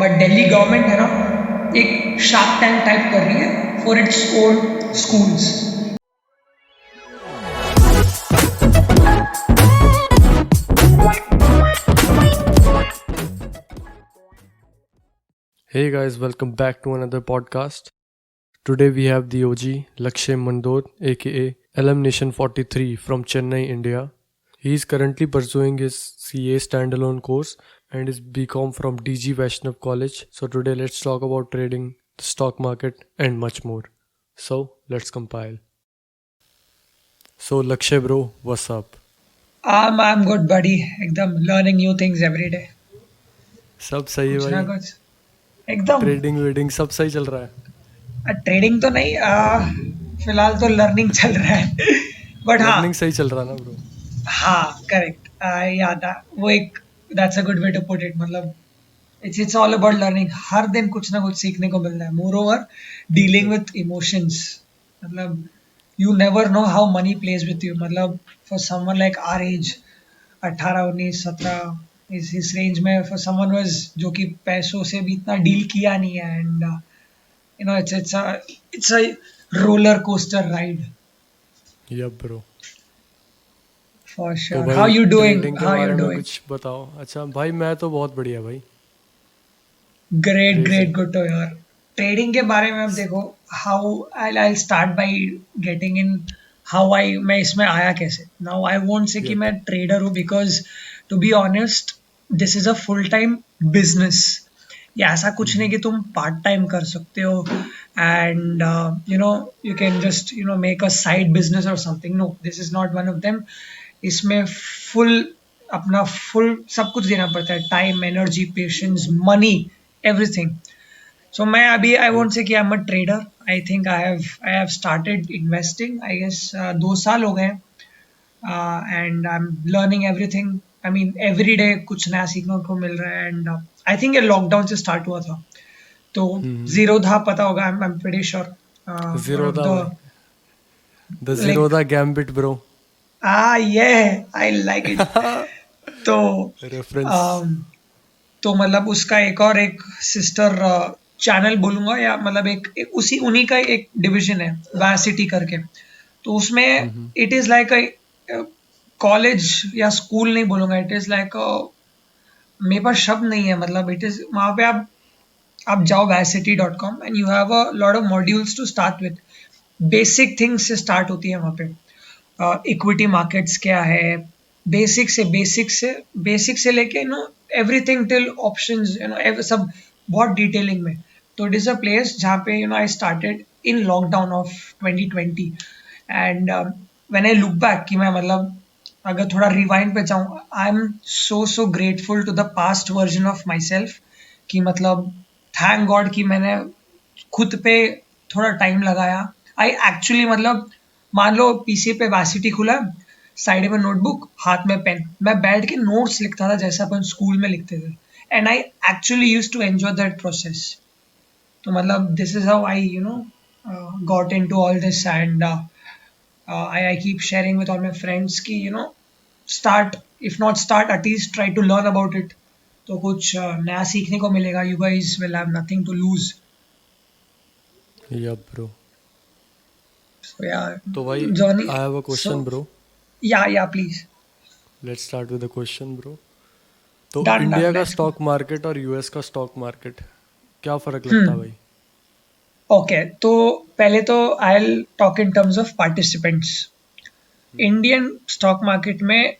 But Delhi government है ना, एक शार्क टैंक टाइप कर रही है for its own schools. Hey guys, welcome back to another podcast. Today we have the OG Lakshay Mandor aka LM Nation 43 from Chennai, India. He is currently pursuing his CA standalone course and is BCom from DG Vaishnav College. So today let's talk about trading, the stock market and much more. So let's compile. So Lakshay bro, what's up? I'm good buddy, एकदम learning new things every day. सब सही है कुछ ना भाई. कुछ एकदम. Trading wedding सब सही चल रहा है. ट्रेडिंग तो नहीं, फिलहाल तो लर्निंग चल रहा है. बट हाँ. लर्निंग सही चल रहा ना ब्रो. हाँ करेक्ट. याद आ वो एक, that's a good way to put it. मतलब इट्स ऑल अबाउट लर्निंग. हर दिन कुछ ना कुछ सीखने को मिल रहा है. Moreover dealing with emotions. मतलब you never know how money plays with you. मतलब for someone like our age, 18 19 17 इस रेंज में, फॉर समवन वाज जो कि पैसों से भी इतना डील किया नहीं है, and you know it's a roller coaster ride yup bro. For तो श्योर. हाउ भाई यू डूइंग, ट्रेडिंग के हाउ यू बारे में डूइंग? कुछ बताओ. अच्छा भाई मैं तो बहुत बढ़िया भाई. Great crazy. Great, good too यार. ट्रेडिंग के बारे में अब देखो, how I start by getting in. How I मैं इसमें आया कैसे. नाउ आई वोंट से कि यप. मैं ट्रेडर हूँ, because to be honest this is a full time business. ये ऐसा कुछ नहीं कि तुम पार्ट टाइम कर सकते हो and you can just make a side business और something. No, this is not one of them. इसमें फुल अपना फुल सब कुछ देना पड़ता है. Time, energy, patience, money, everything. So मैं अभी आई यप. वोंट से कि I am a trader. I have started investing, I guess 2 साल हो गए. And I am learning everything. I mean every day कुछ नया सीखने को मिल रहा है. एंड आई थिंक ये लॉकडाउन से स्टार्ट हुआ था. तो जीरो था, पता होगा. I am pretty sure. One of Zerodha भाई. The the like, Zerodha gambit bro. ये आई लाइक इट. तो रेफरेंस. um, तो मतलब उसका एक सिस्टर चैनल बोलूंगा, या मतलब एक उसी उन्हीं का एक डिवीजन है, वैसिटी करके. तो उसमें it is like a college या स्कूल नहीं बोलूंगा. इट इज लाइक, मेरे पास शब्द नहीं है. मतलब इट इज वहाँ पे आप जाओ vacity.com and you have a lot of modules to start with. Basic things से स्टार्ट होती है वहाँ पे. इक्विटी मार्केट्स क्या है, बेसिक से लेके एवरीथिंग टिल ऑप्शंस, सब बहुत डिटेलिंग में. तो इट इज़ अ प्लेस जहाँ पे I started in lockdown of 2020. And when I look back कि मैं मतलब अगर थोड़ा रिवाइंड पे जाऊँ, I am so grateful to the past version of myself. कि मतलब थैंक गॉड कि मैंने खुद पे थोड़ा टाइम लगाया. आई एक्चुअली मतलब मान लो पीसी पे वैसिटी खुला, साइड में नोटबुक, हाथ में पेन, मैं बैठ के नोट्स लिखता था जैसे अपन स्कूल में लिखते थे. And I actually use to enjoy that process. तो मतलब this is how I got into all this. And I keep sharing with all my friends कि start, if not start, at least try to learn about it. तो कुछ नया सीखने को मिलेगा. You guys will have nothing to lose. Yup bro. So yeah, तो भाई Johnny. I have a question So ब्रो. yeah, please. Let's start with the question bro. तो Done. इंडिया का Let's go. स्टॉक मार्केट और US का stock market क्या फर्क लगता है Hmm. भाई? Okay. तो पहले तो I'll talk in terms of participants. Indian stock market में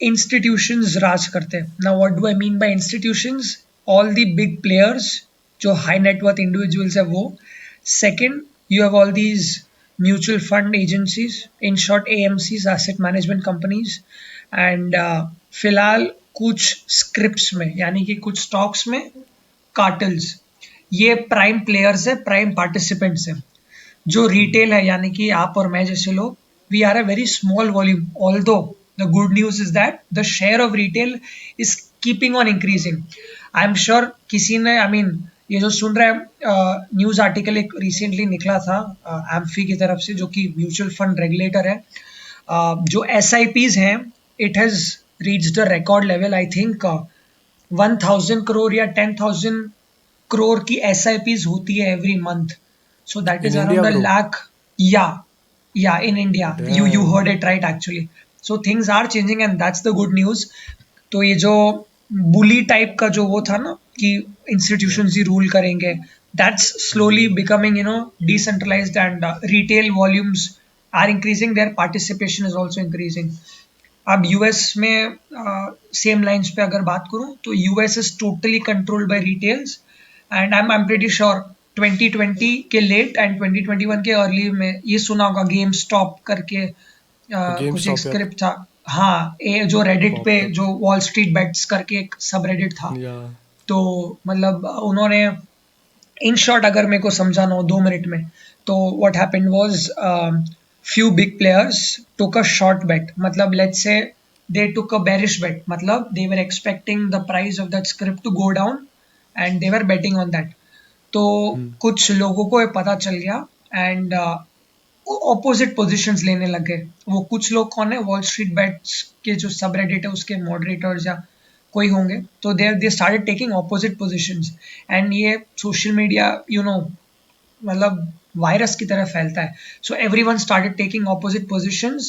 इंस्टीट्यूशंस राज करते हैं. Now what do I mean by institutions? All the big players जो हाई नेटवर्थ इंडिविजुअल्स है वो. Second, you have all these mutual fund agencies, in short AMCs, asset management companies. And फिलहाल कुछ scripts में, यानी कि कुछ स्टॉक्स में कार्टल्स. ये प्राइम प्लेयर्स है, प्राइम पार्टिसिपेंट्स है. जो रिटेल है, यानी कि आप और मैं जैसे लोग, we are a very small volume. Although the good news is that the share of retail is keeping on increasing. I am sure किसी ने, आई मीन ये जो सुन रहे हैं, न्यूज आर्टिकल एक रिसेंटली निकला था एम्फी की तरफ से, जो कि म्यूचुअल फंड रेगुलेटर है. जो एस आई पीज हैं, it has reach the record level. I think 1,000 crore या 10,000 crore की SIPs होती है every month. So that In is India, around a bro. lakh. Yeah, yeah, in India. You Damn. heard it right actually. So things are changing and that's the good news. तो ये जो बुली type का जो वो था ना कि Yeah. Institutions ही रूल करेंगे, that's slowly becoming decentralised and retail volumes are increasing, their participation is also increasing. अब यूएस में सेम लाइंस पे अगर बात करूं तो US is totally controlled by retails and I am pretty sure 2020 के लेट एंड 2021 के अर्ली में ये सुना होगा गेम स्टॉप करके कुछ एक GameStop, yeah. स्क्रिप्ट था. हाँ, ये जो रेडिट पे Popped up. जो वॉल स्ट्रीट बेट्स करके एक सब रेडिट था. Yeah. तो मतलब उन्होंने इन शॉर्ट अगर मेरे को समझाना हो 2 मिनट में, तो what happened was few big players took a short bet. मतलब let's say they took a bearish bet, मतलब they were expecting the price of that script to go down and they were betting on that. तो कुछ लोगों को ये पता चल गया एंड ऑपोजिट पोजीशंस लेने लग गए. वो कुछ लोग कौन है, वॉल स्ट्रीट बेट्स के जो सब रेडिट है उसके मॉडरेटर्स या कोई होंगे, तो they started taking opposite positions. And ये सोशल मीडिया मतलब वायरस की तरह फैलता है. So everyone started taking opposite positions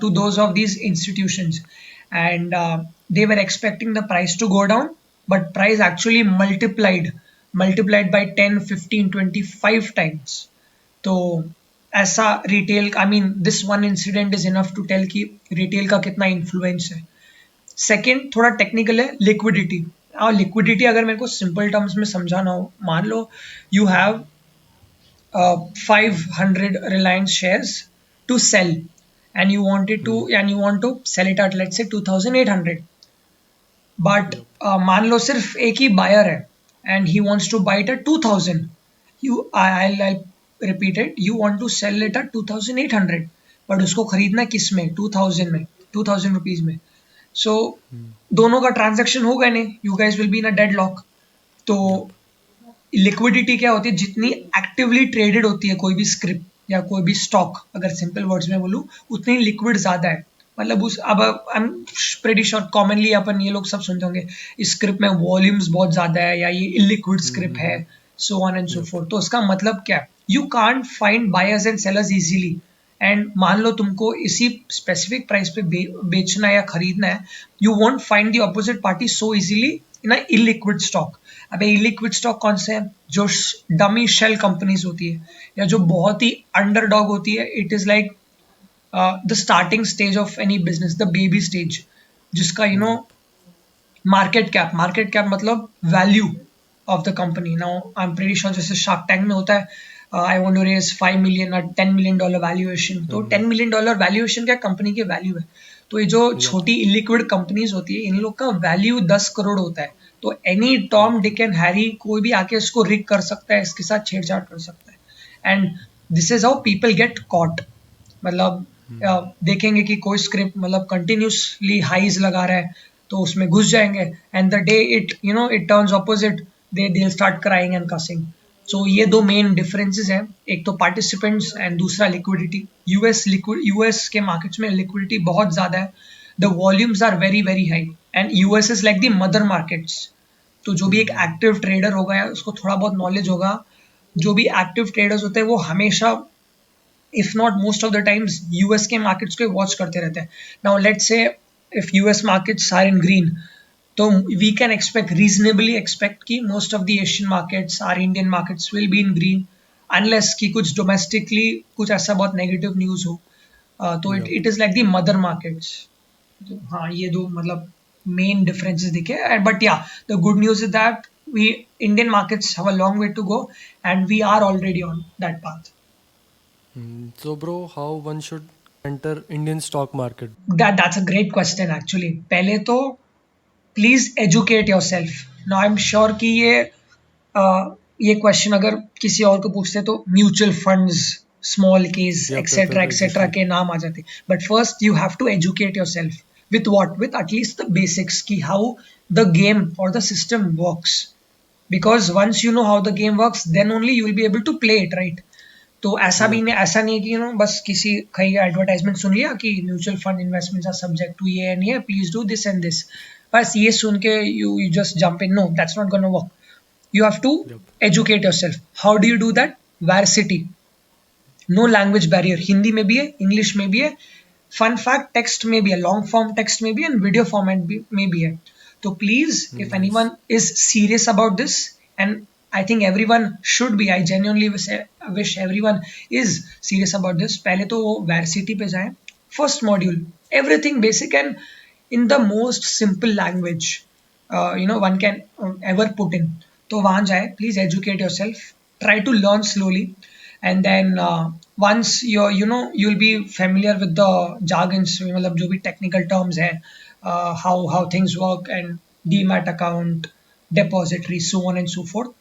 to those of these institutions and they were expecting the price to go down, but price actually multiplied by 10, 15, 25 times. तो ऐसा retail, I mean this one incident is enough to tell कि retail का कितना influence है. Second थोड़ा technical है, liquidity. और liquidity अगर मेरे को सिंपल टर्म्स में समझाना हो, मान लो you have 500 Reliance shares to sell and you want to sell it at let's say 2800, but मान लो सिर्फ एक ही बायर है and he wants to buy it at 2000. I'll repeat it, you want to sell it at 2800, but उसको खरीदना किस में, 2000 में, 2000 rupees में. सो दोनों का ट्रांजैक्शन होगा नहीं, you guys will be in a deadlock. तो लिक्विडिटी क्या होती है, जितनी एक्टिवली ट्रेडेड होती है कोई भी स्क्रिप्ट या कोई भी स्टॉक, अगर सिंपल वर्ड्स में बोलूं, उतनी लिक्विड ज्यादा है. मतलब उस अब I am pretty sure commonly अपन ये लोग सब सुनते होंगे इस स्क्रिप्ट में वॉल्यूम्स बहुत ज्यादा है या ये इलिक्विड स्क्रिप्ट है, सो ऑन एंड सो फोर्थ. तो उसका मतलब क्या है, you can't find buyers and sellers easily. And मान लो तुमको इसी स्पेसिफिक प्राइस पे बेचना या खरीदना है, you won't find the opposite party so easily in a illiquid stock. अब इलिक्विड स्टॉक कौन से हैं, जो डमी शेल कंपनीज होती है या जो बहुत ही अंडरडॉग होती है. It is like the starting stage of any business, the baby stage, जिसका मार्केट कैप मतलब value of the company. Now I am pretty sure जैसे शार्क टैंक में होता है, I want to raise 5 million और $10 million valuation. तो $10 million valuation क्या company की वैल्यू है. तो ये जो छोटी इलिक्विड कंपनीज होती है, इन लोग का वैल्यू 10 करोड़ होता है. तो any Tom Dick and Harry कोई भी आके इसको रिग कर सकता है, इसके साथ छेड़छाड़ कर सकता है. And this is how people get caught. मतलब देखेंगे कि कोई स्क्रिप्ट मतलब कंटिन्यूसली हाईज लगा रहा है तो उसमें घुस जाएंगे, end the day it turns opposite, they start crying and cussing. So ये दो मेन डिफरेंसेस हैं, एक तो पार्टिसिपेंट्स एंड दूसरा लिक्विडिटी. यूएस के मार्केट्स में लिक्विडिटी बहुत ज्यादा है, the volumes are very very high and US is like the mother markets. तो जो भी एक एक्टिव ट्रेडर होगा या उसको थोड़ा बहुत नॉलेज होगा, जो भी एक्टिव ट्रेडर्स होते हैं वो हमेशा if not most of the times US के मार्केट्स को वॉच करते रहते हैं. Now let's say if US markets are in green, तो वी कैन रीजनेबली एक्सपेक्ट कि most of the Asian markets or Indian markets will be in green, unless कि कुछ domestically कुछ ऐसा बहुत नेगेटिव न्यूज हो. तो it is like the mother markets. तो हाँ, ये दो मतलब मेन डिफरेंसेस दिखे. But yeah the good news is that we Indian markets have a long way to go and we are already on that path. So, bro, how one should enter Indian stock market? That's a great question actually. पहले तो please educate yourself. Now I am sure कि ये question अगर किसी और को पूछते तो mutual funds, small case etcetera के नाम आ जाते. But first you have to educate yourself with what, with at least the basics कि हाउ द गेम और the system works. Because once you know how the game works then only you will be able to play it, right. तो ऐसा नहीं है कि बस किसी कहीं एडवर्टाइजमेंट सुन लिया कि mutual fund investments are subject to ये एंड ये, please do this and this, बस ये सुन के you just jump in. No, that's not gonna work. You have to Yep. educate yourself. How do you do that? Varsity. No language barrier, Hindi में भी है, English में भी है, फन फैक्ट टेक्स्ट में भी है, लॉन्ग फॉर्म टेक्स्ट में भी है, एंड वीडियो फॉर्मेट में भी है. तो please if Nice. Anyone is serious about this, and I think everyone should be, I genuinely wish everyone is serious about this, पहले तो वो वैरसिटी पे जाएं. First module, everything basic and in the most simple language one can ever put in. तो वहां जाए, please educate yourself, try to learn slowly, and then once you'll be familiar with the jargons, मतलब जो भी technical terms है, how things work, and demat account, depository, so on and so forth.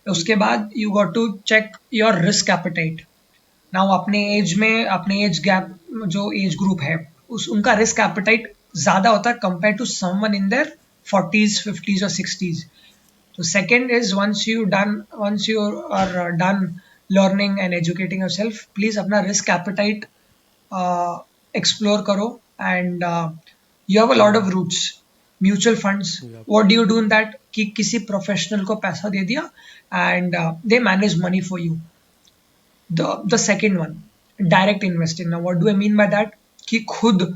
उसके बाद you got to check your risk appetite. Now अपने age में, अपने age gap, जो एज ग्रुप है उनका रिस्क एपेटाइट ज़्यादा होता है compare to someone in their 40s 50s और 60s. So second is, once you are done learning and educating yourself, please अपना risk appetite explore करो, and you have a lot of routes. Mutual funds, Yep. what do you do in that? कि किसी professional को पैसा दे दिया and they manage money for you. The second one, direct investing. Now what do I mean by that? कि खुद,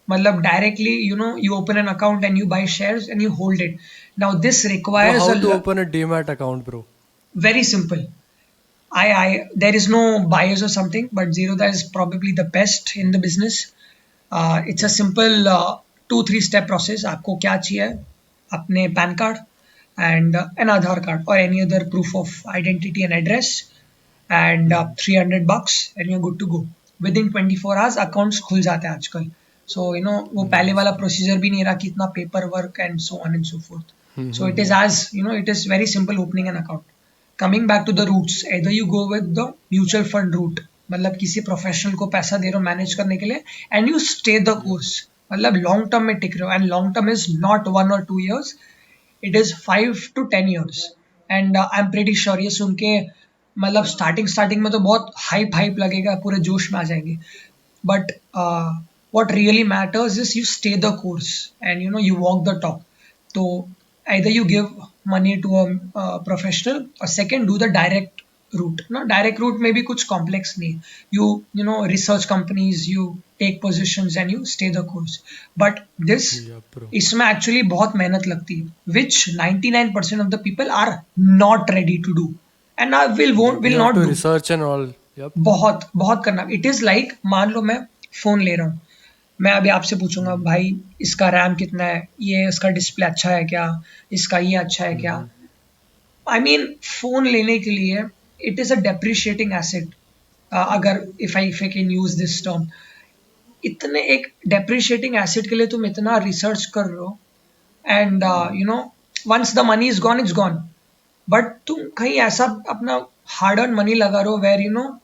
मतलब directly, you open an account and you buy shares and you hold it. Now this Bro, requires how to open a Demat account, bro? very simple. I there is no bias or something, but Zerodha is probably the best in the business. It's a simple 2-3 step process. आपको क्या चाहिए? अपने pan card and an Aadhaar card or any other proof of identity and address, and $300 and you're good to go. Within 24 hours accounts खुल जाते हैं आजकल. So वो पहले वाला प्रोसीजर भी नहीं रहा कि इतना paper work and so on and so forth. So it is, as it is very simple opening an account. Coming back to the routes, either you go with the mutual fund route, मतलब किसी professional को पैसा दे रहे हो manage करने के लिए, and you stay the course, मतलब लॉन्ग टर्म में टिक रहे हो, and long term is not 1 or 2 years, it is 5 to 10 years. And I M pretty sure ये सुन के, मतलब स्टार्टिंग में तो बहुत हाइप लगेगा, पूरे जोश में आ जाएंगे, but what really matters is you stay the course and you walk the talk. So either you give money to a professional, or second, do the direct route. Direct route में भी कुछ complex नहीं, you research companies, you take positions and you stay the course. But this, Yeah, bro. इसमें actually बहुत मेहनत लगती है, which 99% of the people are not ready to do, and I will You have not to do. research and all. Yep. बहुत बहुत करना. It is like, मान लो मैं फोन ले रहा हूँ, मैं अभी आपसे पूछूंगा, भाई इसका रैम कितना है, ये इसका डिस्प्ले अच्छा है क्या, इसका ये अच्छा है क्या. आई मीन फोन लेने के लिए it is a depreciating asset. अगर if I can use this term, इतने एक डेप्रिशिएटिंग एसेट के लिए तुम इतना रिसर्च कर रहे हो, and once the money is gone, it's gone. But तुम कहीं ऐसा अपना हार्ड अर्न मनी लगा रहे हो where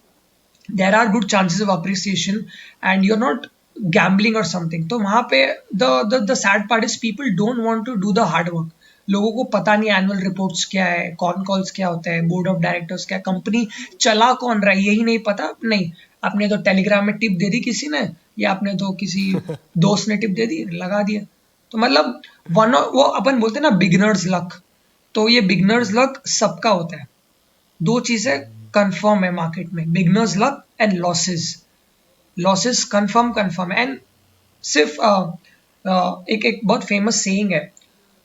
there are good chances of appreciation and you're not gambling or something. तो वहाँ पे the sad part is people don't want to do the hard work. लोगों को पता नहीं एनुअल रिपोर्ट्स क्या है, कॉन कॉल्स क्या होता है, बोर्ड ऑफ डायरेक्टर्स क्या, कंपनी चला कौन रहा है यही नहीं पता. नहीं, आपने तो टेलीग्राम में टिप दे दी किसी ने, या आपने तो किसी दोस्त ने टिप दे दी, लगा दिया. तो मतलब वो अपन बोलते हैं ना बिगिनर्स लक, तो ये बिगिनर्स लक सबका होता है. दो चीजें कंफर्म है मार्केट में, beginners luck and losses confirm. And सिर्फ एक बहुत फेमस सेइंग है,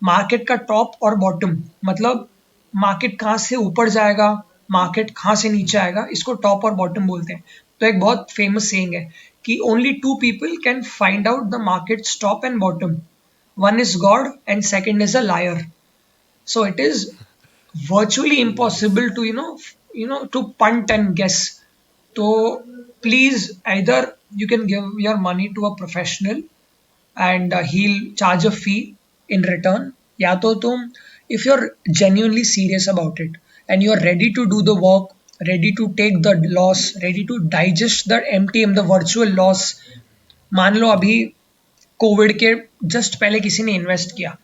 मार्केट का टॉप और बॉटम, मतलब मार्केट कहाँ से ऊपर जाएगा, मार्केट कहाँ से नीचे आएगा, इसको टॉप और बॉटम बोलते हैं. तो एक बहुत फेमस सेइंग है कि only 2 people can find out the market top and bottom. One is God and second is a liar. So it is virtually impossible to to punt and guess. So please, either you can give your money to a professional and he'll charge a fee in return, या तो तुम, if you're genuinely serious about it and you're ready to do the work, ready to take the loss, ready to digest the MTM, the virtual loss. मान लो अभी Covid के just पहले किसी ने invest किया,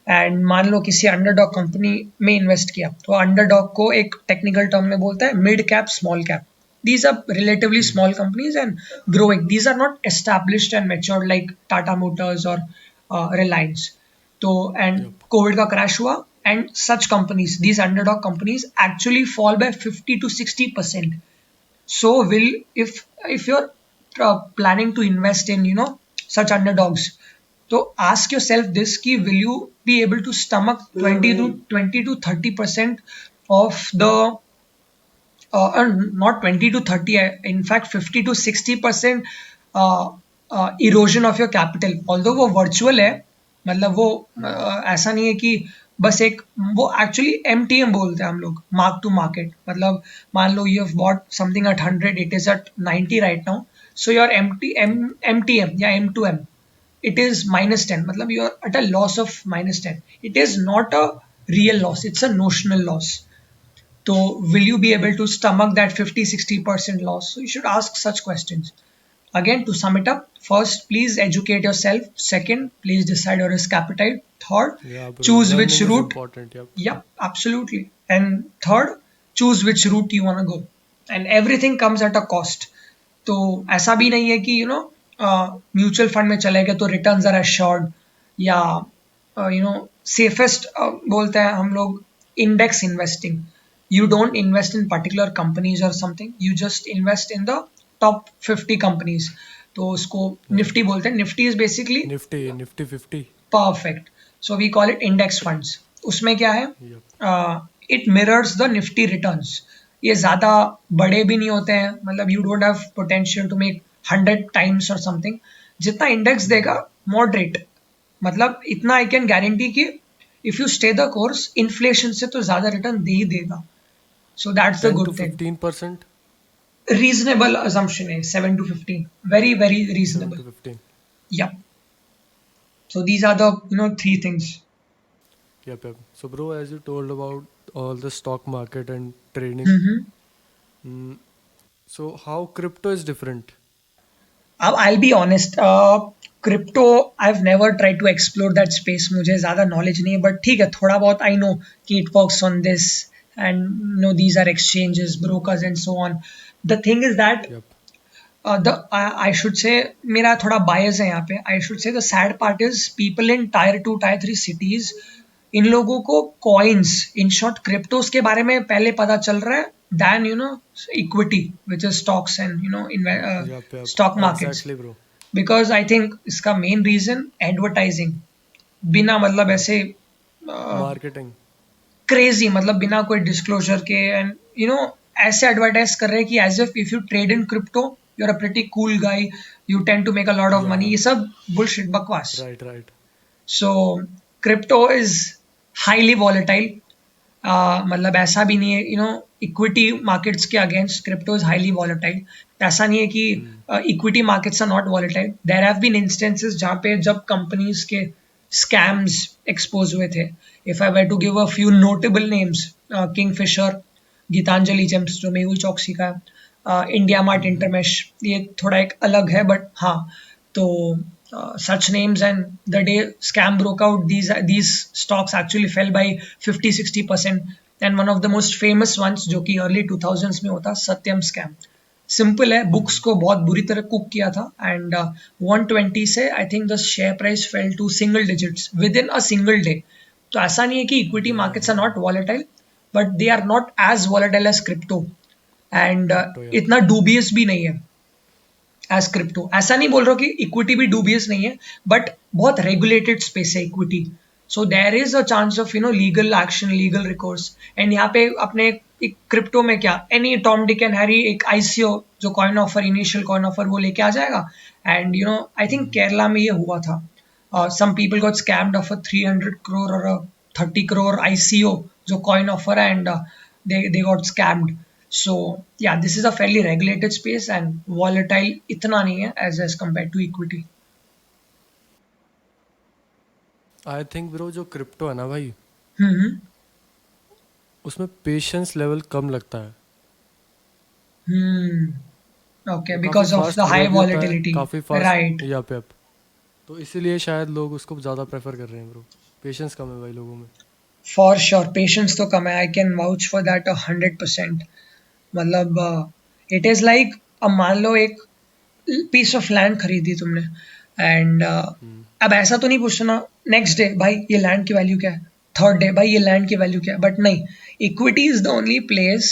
एंड मान लो किसी अंडरडॉग कंपनी में इन्वेस्ट किया, तो अंडरडॉग को एक टेक्निकल टर्म में बोलता है mid cap, small cap. These are relatively small companies and growing. These are not established and matured like Tata Motors और रिलायंस. तो एंड कोविड का क्रैश हुआ and such companies, these underdog companies actually fall by 50 to 60%. So will if you're planning to invest in such underdogs, so ask yourself this ki will you be able to stomach 20 to 30% of the not 20 to 30, in fact 50 to 60% erosion of your capital, although वो virtual है, मतलब वो ऐसा नहीं है कि बस एक, वो एक्चुअली MTM बोलते हैं हम लोग, मार्क टू मार्केट, मतलब मान लो you have bought something at 100, it is at 90 right now, so your MTM या M2M, it is -10, मतलब you are at a loss of -10. It is not a real loss, it's a notional loss. So will you be able to stomach that 50-60% loss? So you should ask such questions. Again, to sum it up, first, please educate yourself. Second, please decide your risk appetite. Third, Yeah, bro. choose Learning which is route. important. Yep. Yep, absolutely. And third, choose which route you want to go. And everything comes at a cost. तो ऐसा भी नहीं है कि mutual fund में चले गए तो रिटर्न्स आर एश्योर्ड, या सेफेस्ट बोलते हैं हम लोग index investing. You don't invest in particular companies or something, you just invest in the top 50 companies. तो उसको निफ्टी बोलते हैं. Nifty is basically Nifty 50. Perfect. So we call it index funds. उसमें क्या है, Yep. It mirrors the Nifty returns. ये ज्यादा बड़े भी नहीं होते हैं, मतलब you don't have potential to make 100 times और समथिंग. जितना इंडेक्स देगा मॉडरेट, मतलब इतना आई कैन गारंटी कि if you stay the course, inflation से तो ज्यादा रिटर्न दे ही देगा. So that's the 10 to good thing. 15%. Reasonable assumption is 7 to 15. Very, very 7 reasonable. to 15. Yeah. So these are the three things. Yep. So, bro, as you told about all the stock market and trading, mm, so how crypto is different? I'll be honest. Crypto, I've never tried to explore that space. मुझे ज़्यादा knowledge नहीं है, but ठीक है, थोड़ा बहुत I know कि it works on this, and these are exchanges, brokers, and so on. The thing is that Yep. I should say, मेरा थोड़ा bias है यहाँ पे. I should say the sad part is people in tier 2, tier 3 cities, इन लोगों को coins, in short cryptos के बारे में पहले पता चल रहा है than equity, which is stocks and Yep. stock markets. Exactly, bro. Because I think इसका main reason advertising, बिना मतलब ऐसे Marketing. क्रेजी, मतलब बिना कोई डिस्क्लोजर के, एंड ऐसे एडवर्टाइज कर रहे हैं कि as if you trade in crypto you are a pretty cool guy, you tend to make a lot of money. ये सब बुलशिट, बकवास. Right. So crypto is highly volatile. मतलब ऐसा भी नहीं है इक्विटी मार्केट्स के against crypto is highly volatile. ऐसा नहीं है कि equity markets are not volatile. There have been instances जहाँ पे जब कंपनीज के स्कैम्स एक्सपोज हुए थे. If I were to give a few notable names, Kingfisher, Gitanjali Gems जो मेहुल चौकसी का, इंडिया मार्ट इंटरमेश, ये थोड़ा एक अलग है, बट हाँ. तो such names, and the day scam broke out, these stocks actually fell by 50-60%. and one of the most famous ones जो कि early 2000s में होता, सत्यम स्कैम. सिंपल है, बुक्स को बहुत बुरी तरह कुक किया था, एंड 120 से I think the share price fell to single digits within a single day. तो ऐसा नहीं है कि equity markets are not volatile, but they are not as volatile as crypto, and इतना डूबियस भी नहीं है एज क्रिप्टो. ऐसा नहीं बोल रहा कि इक्विटी भी डूबियस नहीं है, बट बहुत रेगुलेटेड स्पेस है equity. So there is a chance of legal action, legal recourse. And यहाँ पे अपने क्रिप्टो में क्या, any Tom Dick and Harry एक ICO जो coin offer, initial coin offer वो लेके आ जाएगा. एंड आई थिंक केरला में ये हुआ था. Some people got scammed of 300 crore और 30 crore ICO जो कॉइन ऑफर है, and they got scammed. So yeah, this is a fairly regulated space and volatile इतना नहीं है as compared to equity. I think, bro, जो crypto है ना भाई, हम्म. उसमें पेशेंस लेवल कम लगता है. Okay, वो because काफी of fast the high grow भी होता है, volatility. काफी फास्ट. Right. यप. तो इसीलिए शायद लोग उसको ज़्यादा प्रेफर कर रहे हैं, ब्रो. पेशेंस कम है भाई लोगों में. For sure, patience तो कम है. I can vouch for that 100%. मतलब it is like, अब मान लो एक piece of land खरीदी तुमने, एंड अब ऐसा तो नहीं पूछना नेक्स्ट डे भाई ये लैंड की वैल्यू क्या है. थर्ड डे भाई ये लैंड की वैल्यू क्या है, बट नहीं, equity is the only place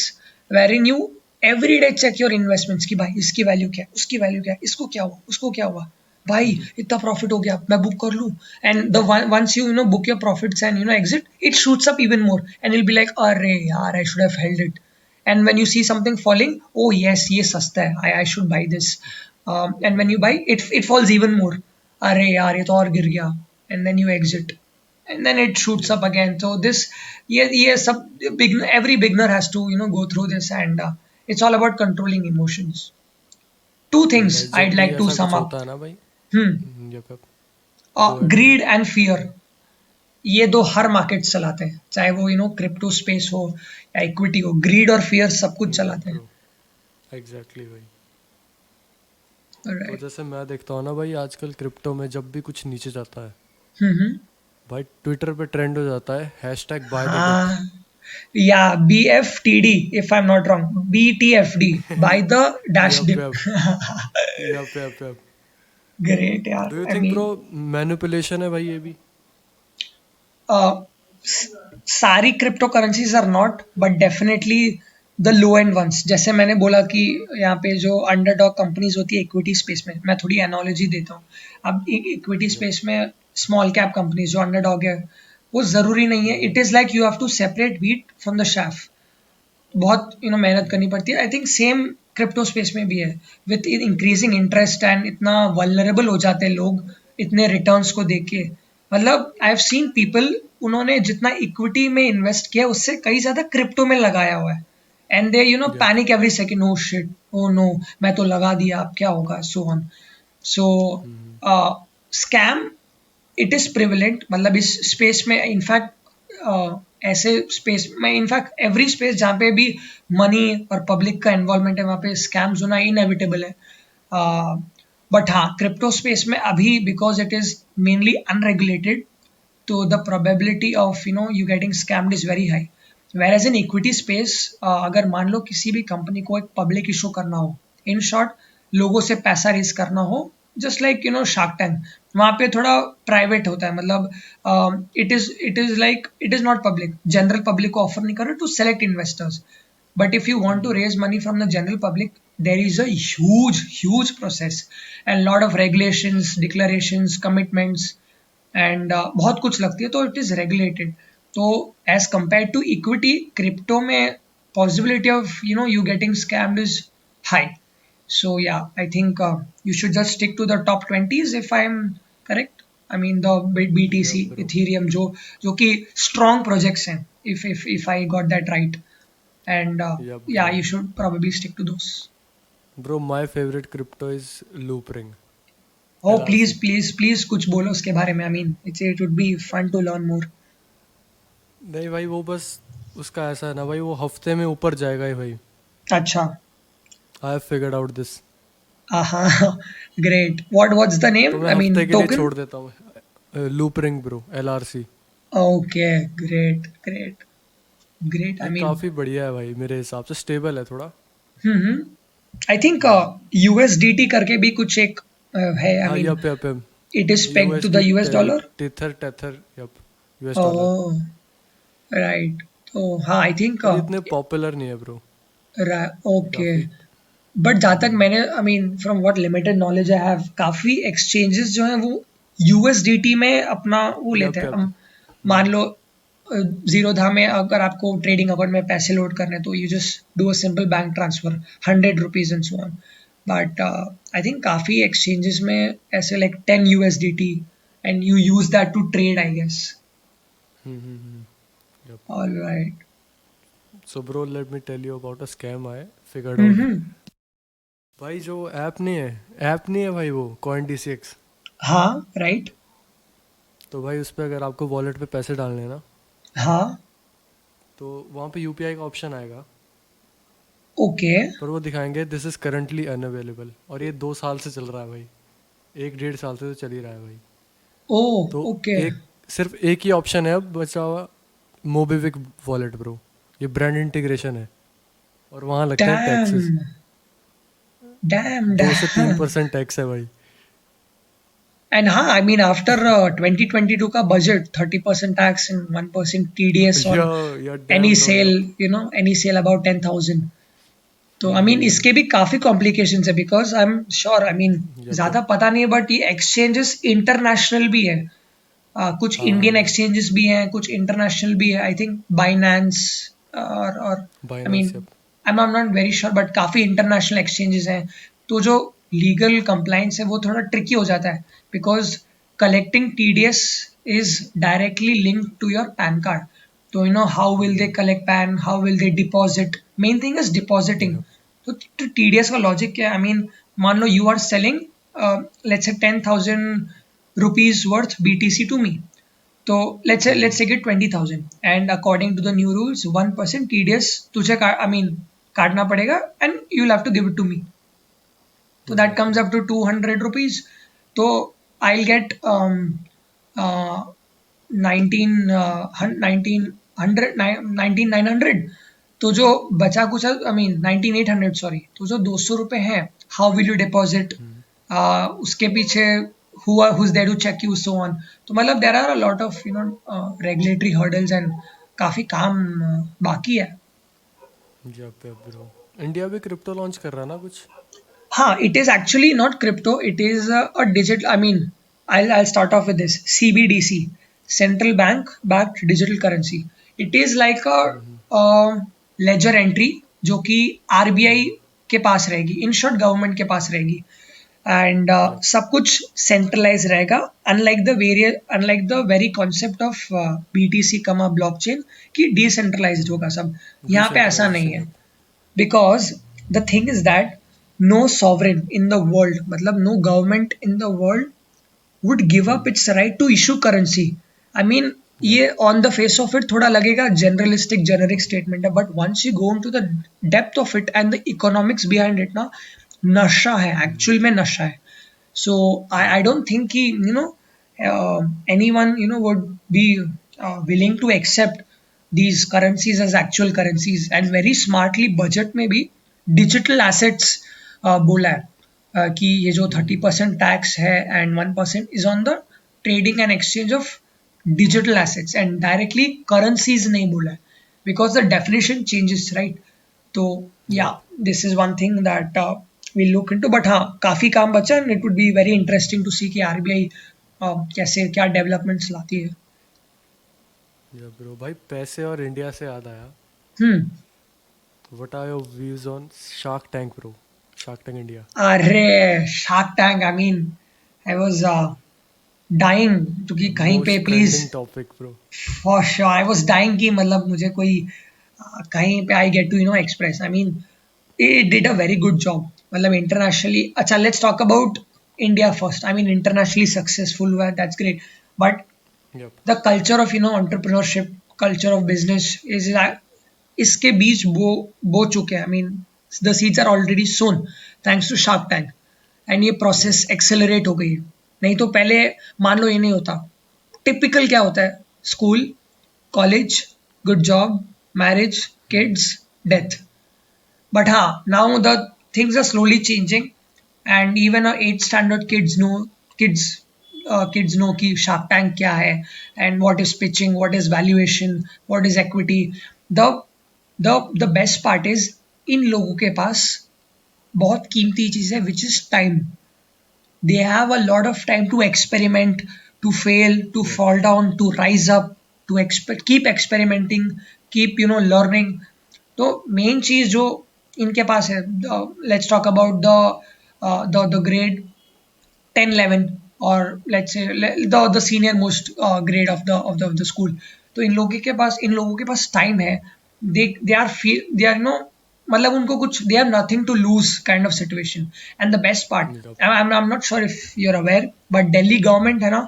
wherein you every day check your investments की भाई इसकी वैल्यू क्या है, उसकी वैल्यू क्या है, इसको क्या हुआ, उसको क्या हुआ, भाई इतना प्रॉफिट हो गया मैं बुक कर लूं, and the ones you no book your profits and exit, it shoots up even more and will be like अरे यार I should have held it, and when you see something falling, oh yes ये सस्ता है, I should buy this, and when you buy it falls even more, अरे यार ये तो और गिर गया, and then you exit and then it shoots Yep. up again. So this ये सब every beginner has to go through this, and it's all about controlling emotions. Two things भाई I'd जब भी like to ऐसा sum कुछ up. होता है ना भाई। hmm yup yup. Go ahead bro. Greed and fear, ये दो हर मार्केट चलाते हैं, चाहे वो क्रिप्टो स्पेस हो या इक्विटी हो, ग्रीड और फियर सब कुछ यप चलाते हैं. ब्रो। एग्जैक्टली भाई। तो राइट. जैसे मैं देखता हूँ ना भाई, आजकल क्रिप्टो में जब भी कुछ नीचे जाता है हम्म. भाई, ट्विटर पे ट्रेंड हो जाता है हैशटैग बाय द डिप। हाँ, या BFTD, if I'm not wrong, BTFD, by the dash yep dip. Yep yup yup yep. Great यार, do you I think bro mean, manipulation है भाई ये भी? सारी crypto currencies are not, but definitely the low end ones, जैसे मैंने बोला कि यहाँ पे जो अंडरडॉग कंपनीज होती है इक्विटी स्पेस में, मैं थोड़ी एनालॉजी देता हूँ. अब इक्विटी यप। स्पेस में स्मॉल कैप कंपनीज जो अंडरडॉग है, वो जरूरी नहीं है, it is like you have to separate wheat from the chaff. बहुत मेहनत करनी पड़ती है. I think same crypto space में भी है, विथ इंक्रीजिंग इंटरेस्ट एंड इतना वल्नरेबल हो जाते हैं लोग इतने रिटर्न्स को देख के. मतलब आई हैव सीन पीपल, उन्होंने जितना इक्विटी में इन्वेस्ट किया उससे कई ज्यादा क्रिप्टो में लगाया हुआ है, and they yep. Panic every second, oh shit, oh no, मैं तो लगा दिया, अब क्या होगा, so on. So scam, it is prevalent, मतलब इस स्पेस में इनफैक्ट ऐसे स्पेस में, इनफैक्ट एवरी स्पेस जहाँ पे भी मनी और पब्लिक का इन्वॉल्वमेंट है वहाँ पे स्कैम्स होना इनएविटेबल है. बट हाँ, क्रिप्टो स्पेस में अभी because it is mainly unregulated, तो the probability of you getting scammed is very high. Whereas in equity space, अगर मान लो किसी भी कंपनी को एक पब्लिक इशू करना हो, इन शॉर्ट लोगों से पैसा रेज करना हो, जस्ट लाइक शार्क टैंक, वहाँ पे थोड़ा प्राइवेट होता है, मतलब इट इज लाइक इट इज नॉट पब्लिक, जनरल पब्लिक को ऑफर नहीं कर रहे to select investors. But if you want to raise money from the general public, there is a huge process and lot of regulations, declarations, commitments, and बहुत कुछ लगती है, तो इट इज रेगुलेटेड. तो as compared to equity, crypto में possibility of you getting scammed is high. So या I think you should just stick to the top 20s if I am correct. I mean the BTC, yup bro. Ethereum, जो कि strong projects हैं, if I got that right, and yup yeah, bro. you should probably stick to those. Bro my favourite crypto is loop ring, Oh, please, LRC। please, please, कुछ बोलो उसके बारे में. I mean, it would be fun to learn more. नहीं भाई, वो बस उसका ऐसा है ना भाई, वो हफ्ते में ऊपर जाएगा ही भाई। अच्छा. I have figured out this. Great. What's the तो name? मैं I हफ्ते mean, के लिए token? छोड़ देता हूँ loop ring bro, LRC। Okay, great, great, great. I ये mean, काफ़ी बढ़िया है भाई, मेरे हिसाब से स्टेबल है थोड़ा। hmm. I think USDT करके भी कुछ एक है. I हाँ mean, yep yup yup. it is pegged to USD the US dollar. Tether Tether, yep, US dollar. Oh, right. तो हाँ, I think पर इतने पॉपुलर नहीं है ब्रो। okay. काफ़ी। बट जहाँ तक मैंने, I mean from what limited knowledge I have, काफ़ी एक्सचेंजेस जो हैं वो USDT में अपना वो लेते यप हैं. यप। मान लो जीरोधा में अगर आपको ट्रेडिंग अकाउंट में पैसे लोड करने हैं, तो you just do a simple bank transfer, ₹100 and so on. But I think काफ़ी एक्सचेंजेस में ऐसे like 10 USDT, and you use that to trade, I guess. Yep. All right. So bro let me tell you about a scam I figured out. भाई जो app नहीं है भाई, वो CoinDCX। हाँ, राइट. तो भाई उस पर अगर आपको वॉलेट पे पैसे डालने हैं ना, हाँ, तो वहाँ पे UPI का ऑप्शन आएगा, ओके. पर वो दिखाएंगे दिस इज़ करंटली अनअवेलेबल, और ये 2 साल से चल रहा है भाई, 1 डेढ़ साल से तो चल ही रहा है भाई। ओह, तो ओके. सिर्फ एक ही ऑप्शन है अब बचा हुआ, मोबिविक वॉलेट ब्रो। ये ब्रांड इंटीग्रेशन है, और वहाँ लगते हैं टैक्सेस, डैम, डैम, 2 से 3% डैम. टैक्स है भाई। एंड हाँ, आई मीन आफ्टर 2022 का budget 30% tax and 1% TDS on Yeah, any damn, bro. Sale, Yep. Any sale about 10,000. तो आई मीन Hmm. इसके भी काफी कॉम्प्लिकेशंस है, because I am sure, I mean Yep. ज्यादा Yep. पता नहीं है, बट ये एक्सचेंजेस इंटरनेशनल भी है. कुछ इंडियन हाँ. एक्सचेंजेस भी हैं, कुछ इंटरनेशनल भी है. आई थिंक बाइनेंस और I mean Binance. Yep. I am not very sure, but काफी इंटरनेशनल एक्सचेंजेस हैं. तो जो लीगल कंप्लाइंस है वो थोड़ा ट्रिकी हो जाता है, because collecting TDS is directly linked to your PAN card. तो how will they collect PAN, how will they deposit. Main thing is depositing. Yep. तो TDS का लॉजिक क्या है? आई मीन मान लो you are selling let's say 10,000 rupees worth BTC to me. So let's say get 20,000, and according to the new rules 1% TDS तुझे I mean काटना पड़ेगा, and you'll have to give it to me. So that Yep. comes Yep. up to 200 rupees. So I'll get uh, 19 1900 19,900. तो जो बचा कुछ, I mean 19,800 sorry, तो जो 200 रुपए हैं, how will you deposit, Hmm. उसके पीछे who's there to check you, so on. तो मतलब there are a lot of regulatory hurdles, and काफी काम बाकी है. Yep. Yep, bro. इंडिया भी क्रिप्टो लॉन्च कर रहा है ना कुछ? हाँ, it is actually not crypto. It is a digital. I mean, I'll start off with this CBDC, central bank backed digital currency. It is like a ledger entry जो कि RBI के पास रहेगी, इन शॉर्ट गवर्नमेंट के पास रहेगी, and Yep. सब कुछ centralise रहेगा. Unlike the very concept of BTC कमा ब्लॉकचेन कि डिसेंट्रलाइज्ड होगा सब. यहाँ पे ऐसा नहीं Decentralization. है, Yep. because the thing is that no sovereign in the world, मतलब no government in the world would give up its right to issue currency. I mean, Yep. ये on the face of it थोड़ा लगेगा generalistic generic statement है, but once you go into the depth of it and the economics behind it ना, नशा है, actual में नशा है. So I Yep. don't think कि anyone would be willing to accept these currencies as actual currencies. And very smartly budget में भी digital assets बोला है, कि ये जो 30% टैक्स है and 1% is on the trading and exchange of digital assets, and directly currencies नहीं बोला है, because the definition changes, right. तो या Yep. This is one thing that we'll look into. But हाँ, काफी काम बचा, and it would be very interesting to see कि RBI कैसे क्या डेवलपमेंट्स लाती है. Yep, bro. भाई पैसे और इंडिया से याद आया. हम्म. What are your views on Shark Tank, bro? Shark Tank India. अरे Shark Tank, I mean I was dying to कि कहीं पे Most please, trending topic, bro. For sure I was dying कि मतलब मुझे कोई कहीं पे I get to express. I mean it did a very good job. मतलब internationally, अच्छा, let's talk about India first. I mean, internationally successful हुआ, that's great. But Yep. the culture of entrepreneurship, culture of business is इसके बीच बो चुके हैं. I mean, the seeds are already sown thanks to Shark Tank. And ये process accelerate हो गई है. नहीं तो पहले मान लो ये नहीं होता. टिपिकल क्या होता है? School, college, good job, marriage, kids, death. But now the things are slowly changing, and even our 8th standard kids know कि Shark Tank क्या है, and what is pitching, what is valuation, what is equity. The the best part is इन लोगों के पास बहुत कीमती चीज़ है, which is time. They have a lot of time to experiment, to fail, to Yep. fall down, to rise up, to keep experimenting, keep learning. तो main चीज जो इनके पास है, let's talk about the grade 10-11, और let's say the senior most grade of the school. तो इन लोगों के पास time है. दे आर मतलब उनको कुछ, they have nothing to lose kind of situation. And the best part, Yep. I am not sure if you are aware, but Delhi government है ना,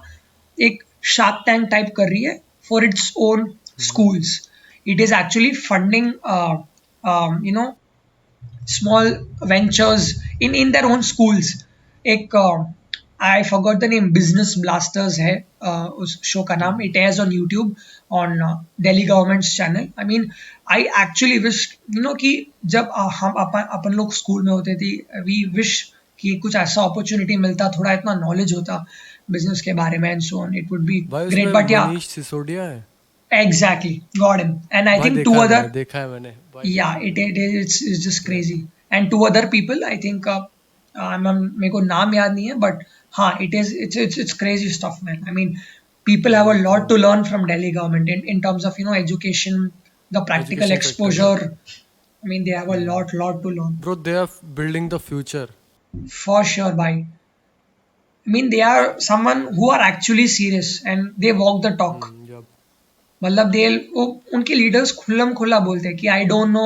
एक शार्क टैंक टाइप कर रही है for its own schools. It is actually funding small ventures in their own schools. एक I forgot the name, Business Blasters है उस show का नाम. It airs on YouTube on Delhi government's channel. I mean, I actually wish कि जब हम अपन लोग school में होते थे, we wish कि कुछ ऐसा अपॉर्चुनिटी मिलता, थोड़ा इतना नॉलेज होता. business के बारे में and so on. It would be भाई great. उसमें But yeah, मनीष सिसोदिया है। exactly, got him. And I भाई think देखा two है other, मैंने, देखा है मैंने भाई, देखा yeah, है मैंने। it's just Yeah. crazy. And two other people, I think, मेरे को नाम याद नहीं है, but हाँ, it's crazy stuff, man. I mean, people have a Yeah, lot bro. to learn from Delhi government in terms of education, the practical Education sector, yeah. exposure. I mean, they have a lot to learn. Bro, they are building the future. For sure, bhai. I mean, they are someone who are actually serious and they walk the talk. Yeah. मतलब दे वो उनके leaders खुल्लम खुल्ला बोलते हैं कि I don't know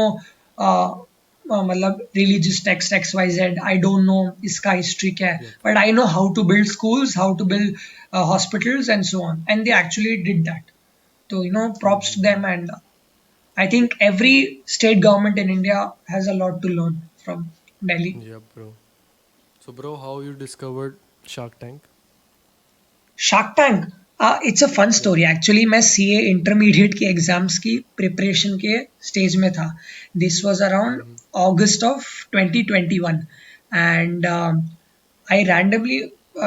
मतलब religious text X Y Z, I don't know इसका history क्या है, but I know how to build schools, how to build hospitals and so on, and they actually did that. तो props to them, and I think every state government in India has a lot to learn from Delhi. Yeah, bro. So, bro, how you discovered Shark Tank? Shark Tank, it's a fun story actually. मैं CA intermediate की exams की preparation के stage में था. This was around August of 2021 and I randomly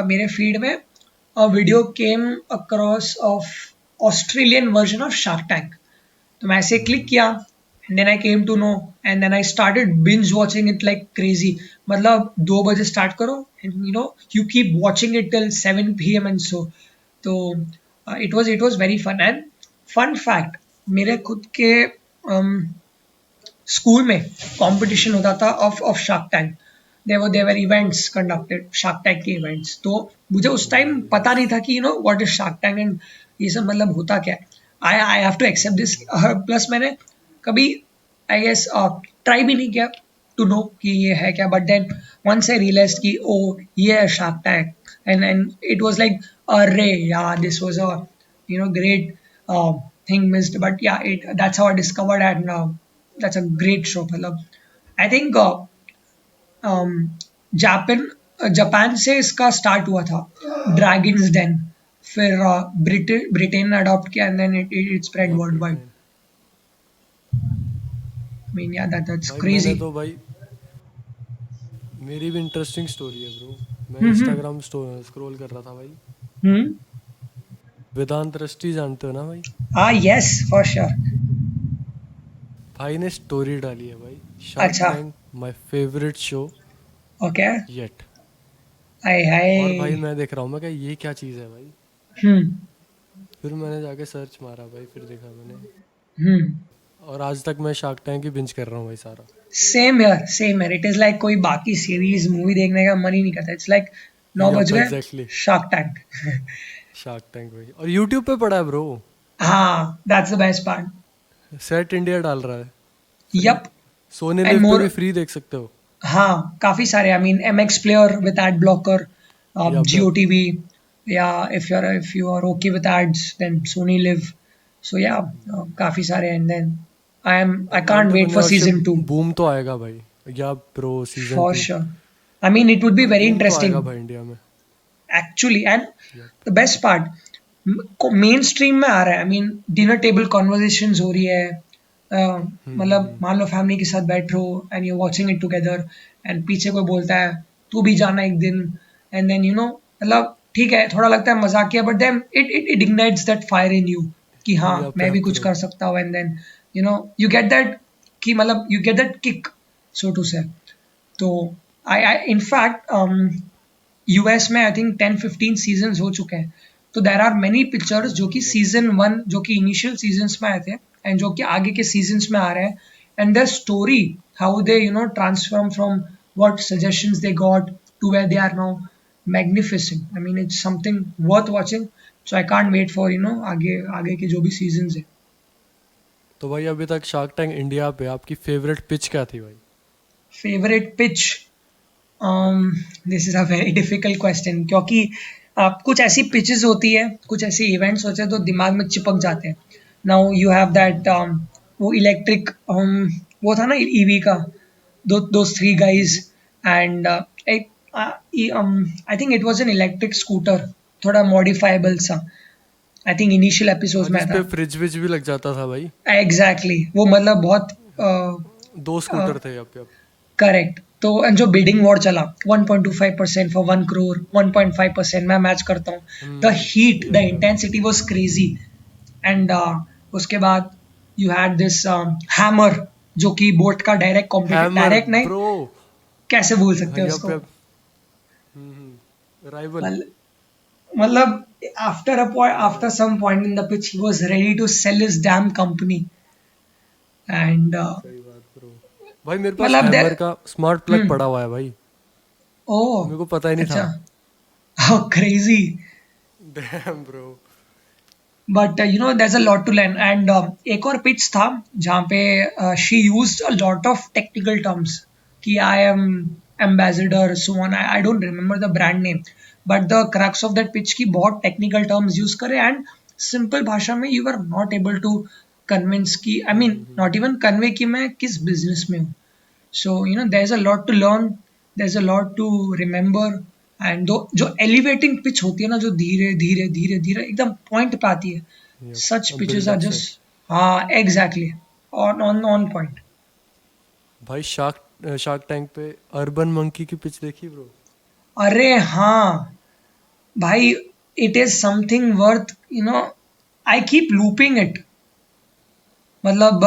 मेरे feed में a video came across of Australian version of Shark Tank. तो मैं ऐसे क्लिक किया and then I came to know and then I started binge watching it like crazy. मतलब 2 बजे start करो and you keep watching it till 7 p.m. and so. तो it was very fun. And fun fact, मेरे खुद के school में competition होता था of Shark Tank. They were events conducted, Shark Tank के इवेंट्स. तो मुझे उस टाइम पता नहीं था कि what is Shark Tank and ये सब मतलब होता क्या है. I have to accept this. Plus मैंने कभी आई गेस ट्राई भी नहीं किया टू नो कि ये है क्या. But then once I realise कि ओ ये है Shark Tank, and it was like अरे यार, this was a great thing missed. But yeah, that's how I discovered, and that's a great show. मतलब I think जापान से इसका start हुआ था, ड्रैगन्स डेन. फिर ब्रिटेन ने अडॉप्ट किया and then it spread world wide. I mean, yeah, that's भाई crazy. मैंने तो भाई, मेरी भी इंटरेस्टिंग स्टोरी है ब्रो. मैं इंस्टाग्राम स्क्रॉल कर रहा था भाई. Hmm. वेदांत रस्टी जानते हो ना भाई? Yes, for sure. भाई ने स्टोरी डाली है भाई, शार्क अच्छा. Tank my favourite show Okay. Yet. Hi और भाई हाय. मैं देख रहा हूँ, मैं क्या ये क्या चीज़ है भाई. Hmm. फिर मैंने जाके सर्च मारा भाई, फिर देखा मैंने, Hmm. और आज तक मैं शार्क टैंक ही बिंज कर रहा हूँ भाई सारा. Same here, same here. It is like कोई बाकी सीरीज मूवी देखने का मन ही नहीं करता. It's like 9 बज Yup, गए, exactly. Shark tank. Shark tank भाई, और यूट्यूब पे पड़ा है ब्रो. हाँ, that's the best part. Set India डाल रहा है. Yup. सोनी And लिव पे more, भी फ्री देख सकते हो. हाँ, काफी सारे. I mean, MX Player with ad blocker, Yup, GOTV. Yeah, if you are okay with ads, then Sony Live. So yeah, काफी सारे. And then I can't wait for season 2. Boom तो आएगा भाई. या bro season For 2. sure. I mean, it would be very boom तो आएगा interesting भाई India में. actually. And the best part, main stream में आ रहा है. I mean dinner table conversations हो रही है. मतलब मान लो फैमिली के साथ बैठ रहो and you watching it together, and पीछे कोई बोलता है तू भी जाना एक दिन, एंड देन मतलब ठीक है, थोड़ा लगता है मजाकिया, but then it ignites that fire in you कि हाँ Yeah, मैं भी कुछ bro. कर सकता हूँ. And then you get that कि मतलब you get that kick, so to say. तो आई इनफैक्ट यूएस में आई थिंक 10-15 सीजन हो चुके हैं. तो देर आर मेनी पिक्चर्स जो कि सीजन 1, जो कि इनिशियल सीजन्स में आए थे एंड जो कि आगे के सीजन्स में आ रहे हैं, and the story how they transform from what suggestions they got to where they are now, magnificent. I mean it's something worth watching. So I can't wait for आगे आगे के जो भी सीजन्स है. तो भाई अभी तक शार्क टैंक इंडिया पे आपकी फेवरेट पिच क्या थी भाई? Favourite pitch, this is a very difficult question, क्योंकि कुछ ऐसी पिचेस होती है, कुछ ऐसे इवेंट्स होते हैं तो दिमाग में चिपक जाते हैं. नाउ यू हैव दैट वो इलेक्ट्रिक, वो था ना ईवी का, दो three guys, and I think it was an electric scooter, थोड़ा मॉडिफाइबल सा. आई थिंक इनिशियल एपिसोड में जिस था. पे फ्रिज विज भी लग जाता था भाई. एग्जैक्टली, वो मतलब बहुत 2 स्कूटर थे अब. करेक्ट. तो जो बिडिंग वॉर चला 1.25% फॉर 1 crore, 1.5% मैं मैच करता हूँ. The heat, the Yep. Intensity was crazy. And उसके बाद यू हैड दिस हैमर, जो कि बोट का डायरेक्ट कॉम्पिटिटर, Hammer, डायरेक्ट नहीं, bro. कैसे भूल सकते हैं Yup, उसको. yup. Rival. मल- मतलब after some point in the pitch he was ready to sell his damn company. And सही बात ब्रो. भाई मेरे पास मतलब हैमर का स्मार्ट प्लग हम्म पड़ा हुआ है भाई. ओह मेरे को पता ही नहीं अच्छा. था. Crazy. Damn bro. But there's a lot to learn. And एक और पिच था जहाँ पे she used a lot of technical terms कि I am ambassador so on. I don't remember the brand name, but the crux of that pitch की बहुत technical terms use करे. एंड सिंपल भाषा में you are not able to convince की, I mean not even convey कि मैं किस बिजनेस में हूँ. So there's a lot to learn, there's a lot to remember. And जो एलिवेटिंग पिच होती है ना, जो धीरे धीरे धीरे धीरे एकदम पॉइंट पे आती है, Yup. सच अब पिचेस आर build-up से. जस्ट, हाँ एग्जैक्टली, ऑन पॉइंट. भाई शार्क टैंक पे अर्बन मंकी की पिच देखी ब्रो. अरे हाँ भाई, it is something worth, I keep looping it. मतलब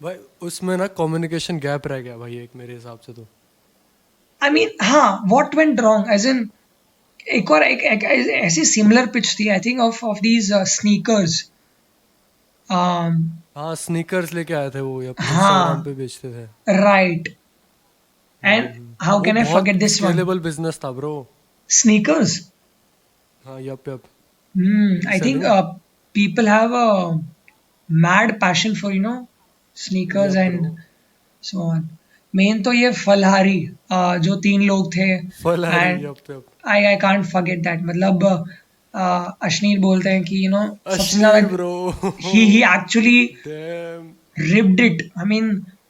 भाई उसमें ना कम्युनिकेशन गैप रह गया भाई एक मेरे हिसाब से तो. आई मीन हाँ, what went wrong as in, एक और एक ऐसी सिमिलर पिच थी I think of these sneakers. हाँ स्नीकर्स लेके आए थे वो, या इंस्टाग्राम हाँ पे बेचते थे. राइट. एंड हाउ वो कैन आई बहुत forget this one, scalable business था ब्रो. sneakers. हाँ yup yup. I think salon. people have a mad passion for sneakers yup bro. and so on. Main तो ये फलहारी, जो तीन लोग थे. Phalahari. And yup yup. I can't forget that. मतलब अश्नीर बोलते हैं कि सबसे अश्नीर ज्यादा bro. He actually damn. ripped it. I mean,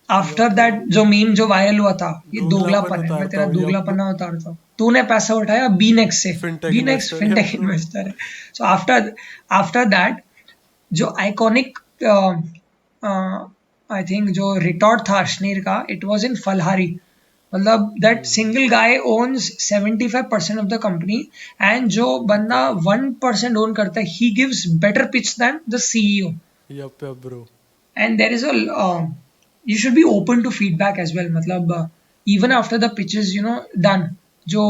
after yup that yep. जो मीम जो वायरल हुआ था, ये दोगलापन दोगलापन है, मैं उतारता तेरा हूँ. यप. दोगलापना उतारता हूँ. तूने पैसा उठाया बीनेक्स से, फिनटेक बीनेक्स investor. Yup fintech bro. Investor है. सो आफ्टर आफ्टर दैट जो आइकॉनिक, आई थिंक जो रिटॉर्ट था अश्नीर का, इट वाज इन फलहारी. मतलब that single guy owns 75% of the company, and जो बंदा 1% ओन करता है, he gives better pitch than the CEO. Yup yup bro. And there is you should be open to feedback as well. मतलब even after the pitch is done, जो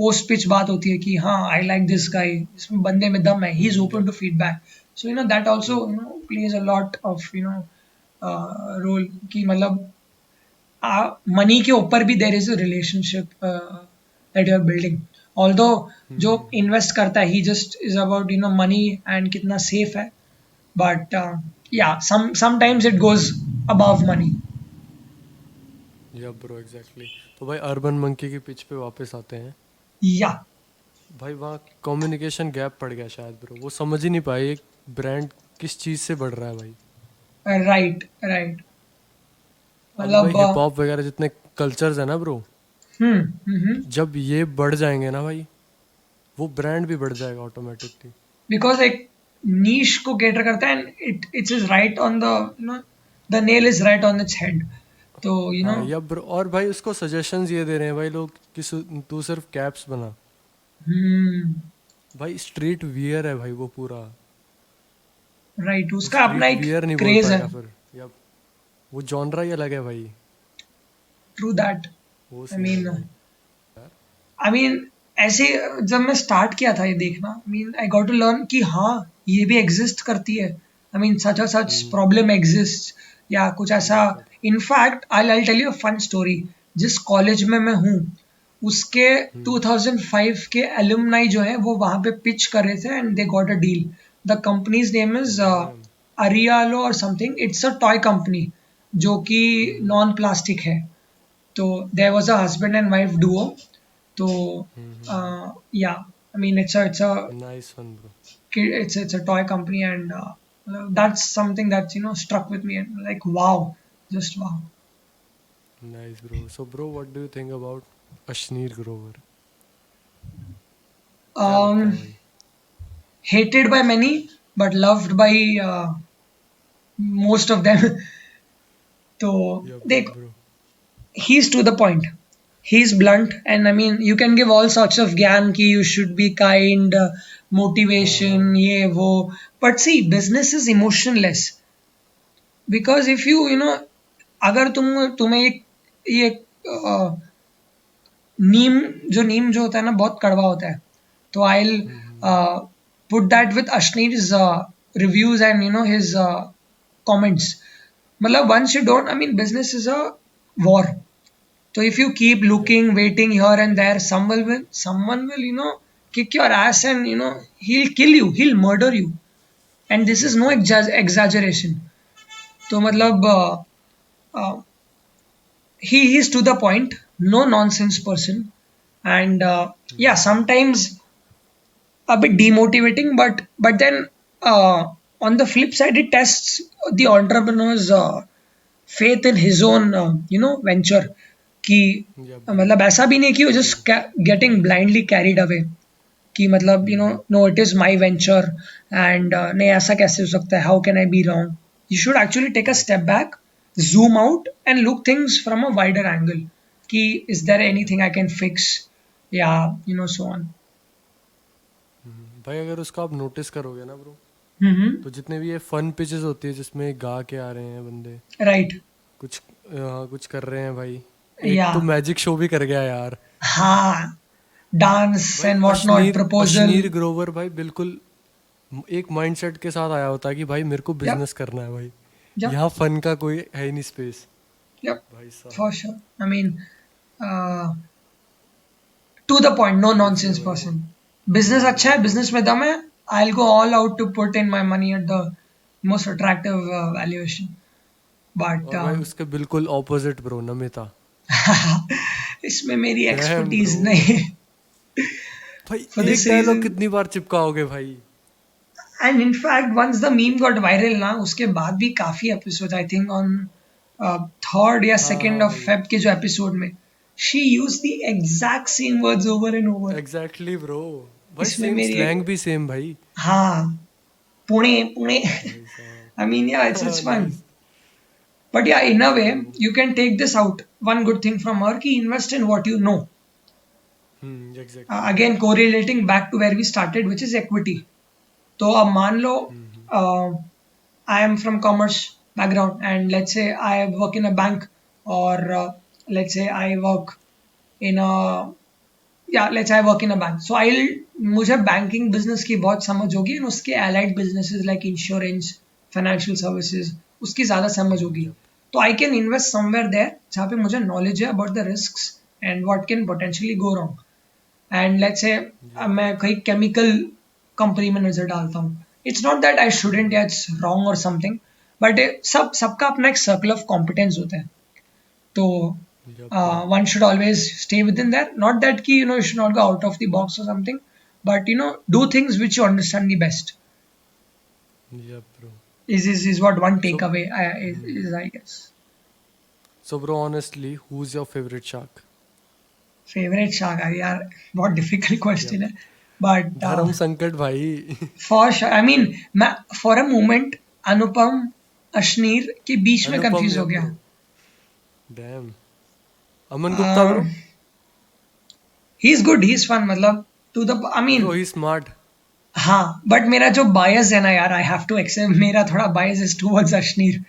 post pitch बात होती है कि हाँ I like this guy, इसमें बंदे में दम है, he is open to yep feedback. So that also yep. plays a lot of role कि मतलब money के ऊपर भी there is a relationship that you are building. Although जो invest करता है, he just is about money and कितना safe है. But yeah, sometimes it goes above money. Yep bro exactly. तो भाई अर्बन मंकी की पिच पे वापस आते हैं. Yeah, भाई भाई वहाँ कम्युनिकेशन गैप पड़ गया शायद ब्रो. वो समझ ही नहीं पाए एक ब्रांड किस चीज़ से बढ़ रहा है भाई. right. अभी भाई मतलब हिप हॉप वगैरह जितने कल्चर्स है ना ब्रो, हम्म. जब ये बढ़ जाएंगे ना भाई, वो ब्रांड भी बढ़ जाएगा ऑटोमेटिकली. Because एक niche को cater करता है, and it is right on the the nail is right on its head. तो हाँ या ब्रो. और भाई उसको सजेशंस ये दे रहे हैं भाई लोग कि तू सिर्फ कैप्स बना. हम्म भाई स्ट्रीट वियर है भाई वो पूरा. right, वो उसका अपना स्ट्रीट एक वियर नहीं बोल क्रेज है. पाएगा फिर. या वो जॉनरा ही अलग है भाई. True that. वो I सीन है mean भाई. ऐसे जब मैं स्टार्ट किया था ये देखना, आई गॉट टू लर्न कि हाँ ये भी एग्जिस्ट करती है. सच और सच प्रॉब्लम एग्जिस्ट या कुछ ऐसा. In fact I tell you a fun story. जिस कॉलेज में मैं हूँ, उसके 2005 के एलुमनाई जो है वो वहाँ पे पिच कर रहे थे, and they got a deal. The company's name is अरियालो और something. It's a toy company जो कि नॉन प्लास्टिक है. तो there was a husband and wife duo. तो yeah, it's a nice one bro. it's a toy company, and that's something that struck with me, and like wow, just wow. Nice bro. So bro what do you think about Ashneer Grover. क्या लगता है um भाई. Hated by many but loved by most of them. तो yup देख, bro. he's to the point. he's blunt, and I mean you can give all sorts of gyan ki you should be kind, हाँ motivation हाँ ye wo, but see business is emotionless. Because if you know, अगर तुम्हें ये नीम जो होता है ना बहुत कड़वा होता है, तो I will hmm, put that with Ashneer's reviews and you know his comments. मतलब once you don't, I mean business is a war. So if you keep yep, looking, waiting here and there, someone will you know kick your ass, and you know he'll kill you, he'll murder you, and this is yep, no yep. exaggeration. तो मतलब uh, he is to the point, no nonsense person, and yeah, sometimes a bit demotivating, but then on the flip side, it tests the entrepreneur's faith in his own you know venture. कि Yep, bro. मतलब ऐसा भी नहीं कि वो True. just getting blindly carried away, कि मतलब you know hmm, no it is my venture, and नहीं ऐसा कैसे हो सकता है, how can I be wrong. You should actually take a yep, step back, zoom out and look things from a wider angle, कि is there yep. anything I can fix, yeah, you know, so on. भाई अगर उसको आप notice करोगे ना bro, Mm-hmm. तो जितने भी ये फन पिचेस होती है जिसमें गा के आ रहे हैं बंदे, Right. कुछ कर रहे हैं भाई, एक तो Yeah. मैजिक शो भी कर गया यार। हाँ, dance भाई and whatnot, Ashneer proposal. Grover भाई बिल्कुल एक माइंडसेट के साथ आया होता है कि भाई मेरे को Yep. बिजनेस करना है भाई, Yep. यहाँ फन का कोई है ही नहीं स्पेस। Yep. भाई For साहब, sure. I mean, uh, to the point, no crazy है nonsense भाई वो। person. Business अच्छा है, business में दम है. I'll go all out to put in my money at the most attractive valuation. But और भाई उसके बिल्कुल ऑपोजिट ब्रो नमिता। इसमें मेरी डैम एक्सपर्टीज ब्रो, नहीं है. भाई For एक this डायलॉग reason, कितनी बार चिपकाओगे भाई। and in fact, once the meme got viral ना, उसके बाद भी काफी episodes, I think on third या हाँ second हाँ of भाई, Feb के जो episode में, she used the exact same words over and over. Exactly bro, भाई इसमें सेम मेरी स्लैंग भी सेम भाई। हाँ, पुणे पुणे. भाई साहब, I mean, yeah, it's fun. Nice. But yeah, in a way, true. you can take this out. One good thing from her, कि invest in what you know. Exactly. Again, correlating back to where we started, which is equity. तो अब मान लो I am from commerce background, and let's say I work in a bank, or let's say I work in a, yeah, let's say I work in a bank. So I'll, मुझे banking business की बहुत समझ होगी, and उसके allied businesses like insurance, financial services, उसकी ज़्यादा समझ होगी. यप, तो I can invest somewhere there जहाँ पे मुझे knowledge है about the risks and what can potentially go wrong. And let's say yup, मैं कहीं केमिकल कंपनी में नजर डालता हूँ. It's not that I shouldn't या इट्स रॉन्ग और समथिंग, बट सबका अपना एक सर्कल ऑफ कॉम्पिटेंस होता है. तो yup, yup, one should always stay with in that, not that कि you know you should not go out of the box और something, but you know do things which you understand the best. Yup bro. Is what one सो takeaway is, I guess. So bro honestly who is your favourite shark? Favourite शाखा यार, बहुत difficult yup, question है, but धर्म संकट भाई। For sure, I mean मैं for a moment Anupam Ashneer के बीच में अनुपम, कंफ्यूज हो यप गया. Bro, damn. Aman Gupta bro, he is good, he is fun, मतलब to the, I mean bro he smart. हाँ, बट मेरा जो बायस है ना यार, आई हैव टू एक्सेप्ट, मेरा थोड़ा bias is towards Ashneer.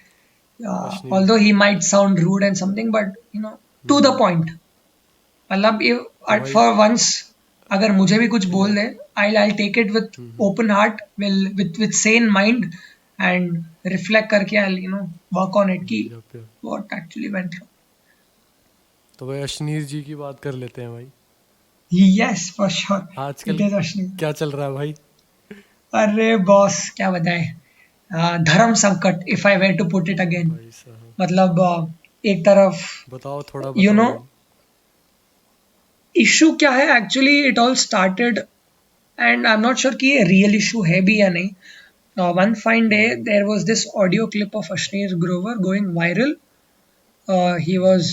Ashneer, although he might sound rude and something, but you know to the point. मतलब तो ये भाई, फॉर वंस अगर मुझे भी कुछ बोल यप, दे, I take it with open heart, with sane mind, and reflect करके I you know work on it की yup, yup. What actually went. तो भाई अश्नीर जी की बात कर लेते हैं भाई। यस फॉर श्योर, इट आजकल इज अश्नीर. क्या चल रहा है भाई? अरे बॉस क्या बताएं, धर्म संकट, if I were to put it again. भाई साहब, मतलब एक तरफ बताओ, थोड़ा यू बताओ नो भाई। इशू क्या है, actually it all started, and I am not sure कि ये रियल इशू है भी या नहीं. One fine day there was this audio clip of Ashneer Grover going viral. He was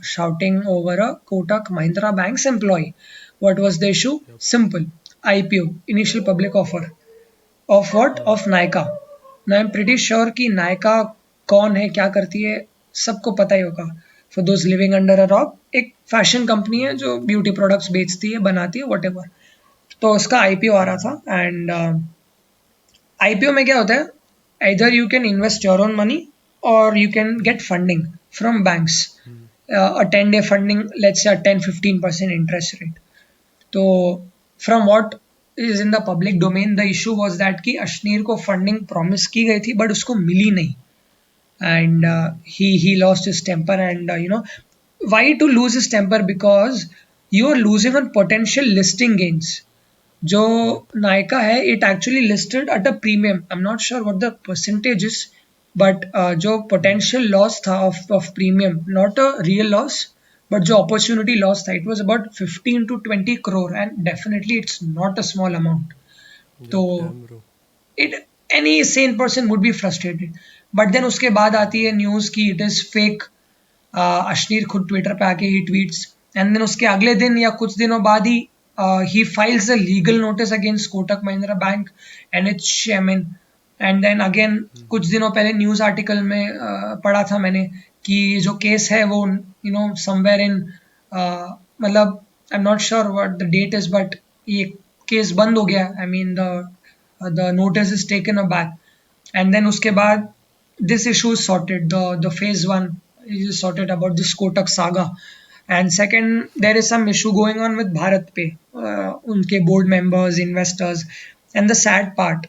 shouting over a Kotak Mahindra Bank's employee. What was the issue? Simple. IPO, initial public offer. Of what? Of Nykaa. Now I'm pretty sure कि Nykaa कौन है, क्या करती है, सबको पता ही होगा. For those living under a rock, एक फैशन कंपनी है जो ब्यूटी प्रोडक्ट्स बेचती है, बनाती है, वट। तो उसका आईपीओ आ रहा था, एंड आईपीओ में क्या होता है, इधर you can invest your own money और you can get funding from banks, a 10-day funding, let's say a 10-15% interest rate. तो from what is in the public domain, the issue was that कि अश्नीर को funding promise की गई थी but उसको मिली नहीं, and he lost his temper, and why to lose his temper, because you are losing on potential listing gains. जो नायका है, it actually listed at a premium, I am not sure what the percentages, but जो potential loss था of premium, not a real loss, but जो opportunity loss था, it was about 15 to 20 crore, and definitely it's not a small amount. तो Yep, damn bro. It any sane person would be frustrated. But then उसके बाद आती है news की it is fake. Ashneer खुद Twitter पे आके ही ट्वीट्स, एंड देन उसके अगले दिन या कुछ दिनों बाद ही he files a legal notice against Kotak Mahindra Bank and its chairman. And then again कुछ दिनों पहले न्यूज़ आर्टिकल में पढ़ा था मैंने कि जो केस है वो समवेयर इन, मतलब I am not sure what the date is, but ये केस बंद हो गया. I mean the notice is taken a back, and then उसके बाद this issue is sorted, the phase one is sorted about this Kotak saga. And second, there is some issue going on with Bharat Pay, उनके board members, investors, and the sad part,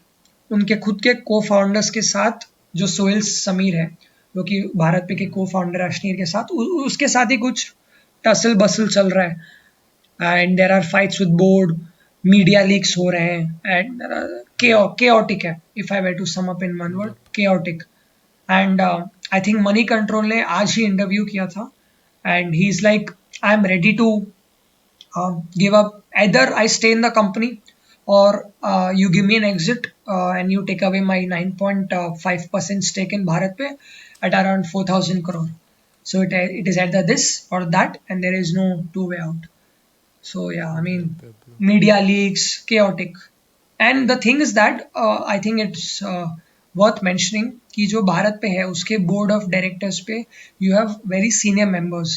उनके खुद के co-founders के साथ जो सोहेल समीर है, जो कि भारत पे के co-founder अश्नीर के साथ, उसके साथ ही कुछ टसल बसल चल रहा है, and there are fights with board, media leaks हो रहे हैं, and chaotic है, if I were to sum up in one word, chaotic. And I think Moneycontrol ने आज ही इंटरव्यू किया था, and he is like, I am ready to give up, either I stay in the company or you give me an exit, and you take away my 9.5% stake in Bharat Pay at around 4,000 crore. So it is either this or that, and there is no two way out. So yeah, I mean, Yep, bro. media leaks, chaotic. And the thing is that I think it's worth mentioning कि जो भारत पे है उसके board of directors पे you have very senior members.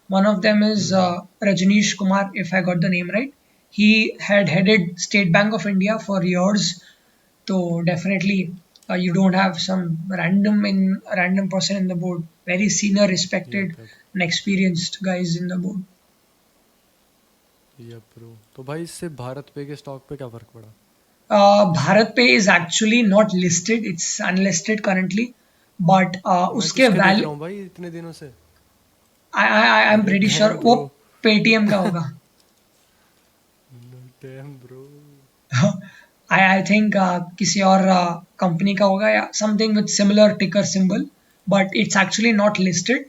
One of them is Rajnish Kumar, if I got the name right. He had headed State Bank of India for years. तो definitely you don't have some random person in the board. Very senior, respected, Yep, yep. and experienced guys in the board. Yep, bro. तो भाई इससे भारत पे के stock पे क्या फर्क पड़ा? Bharat Pay is actually not listed. It's unlisted currently, but मैं उसके किसके देख वैल्यू, रहा हूँ भाई इतने दिनों से? आई एम अरे प्रीटी श्योर डैम वो ब्रो. पेटीएम का होगा. Damn bro. आई थिंक किसी और कंपनी का होगा या समथिंग विद सिमिलर टिकर symbol, but it's actually not listed.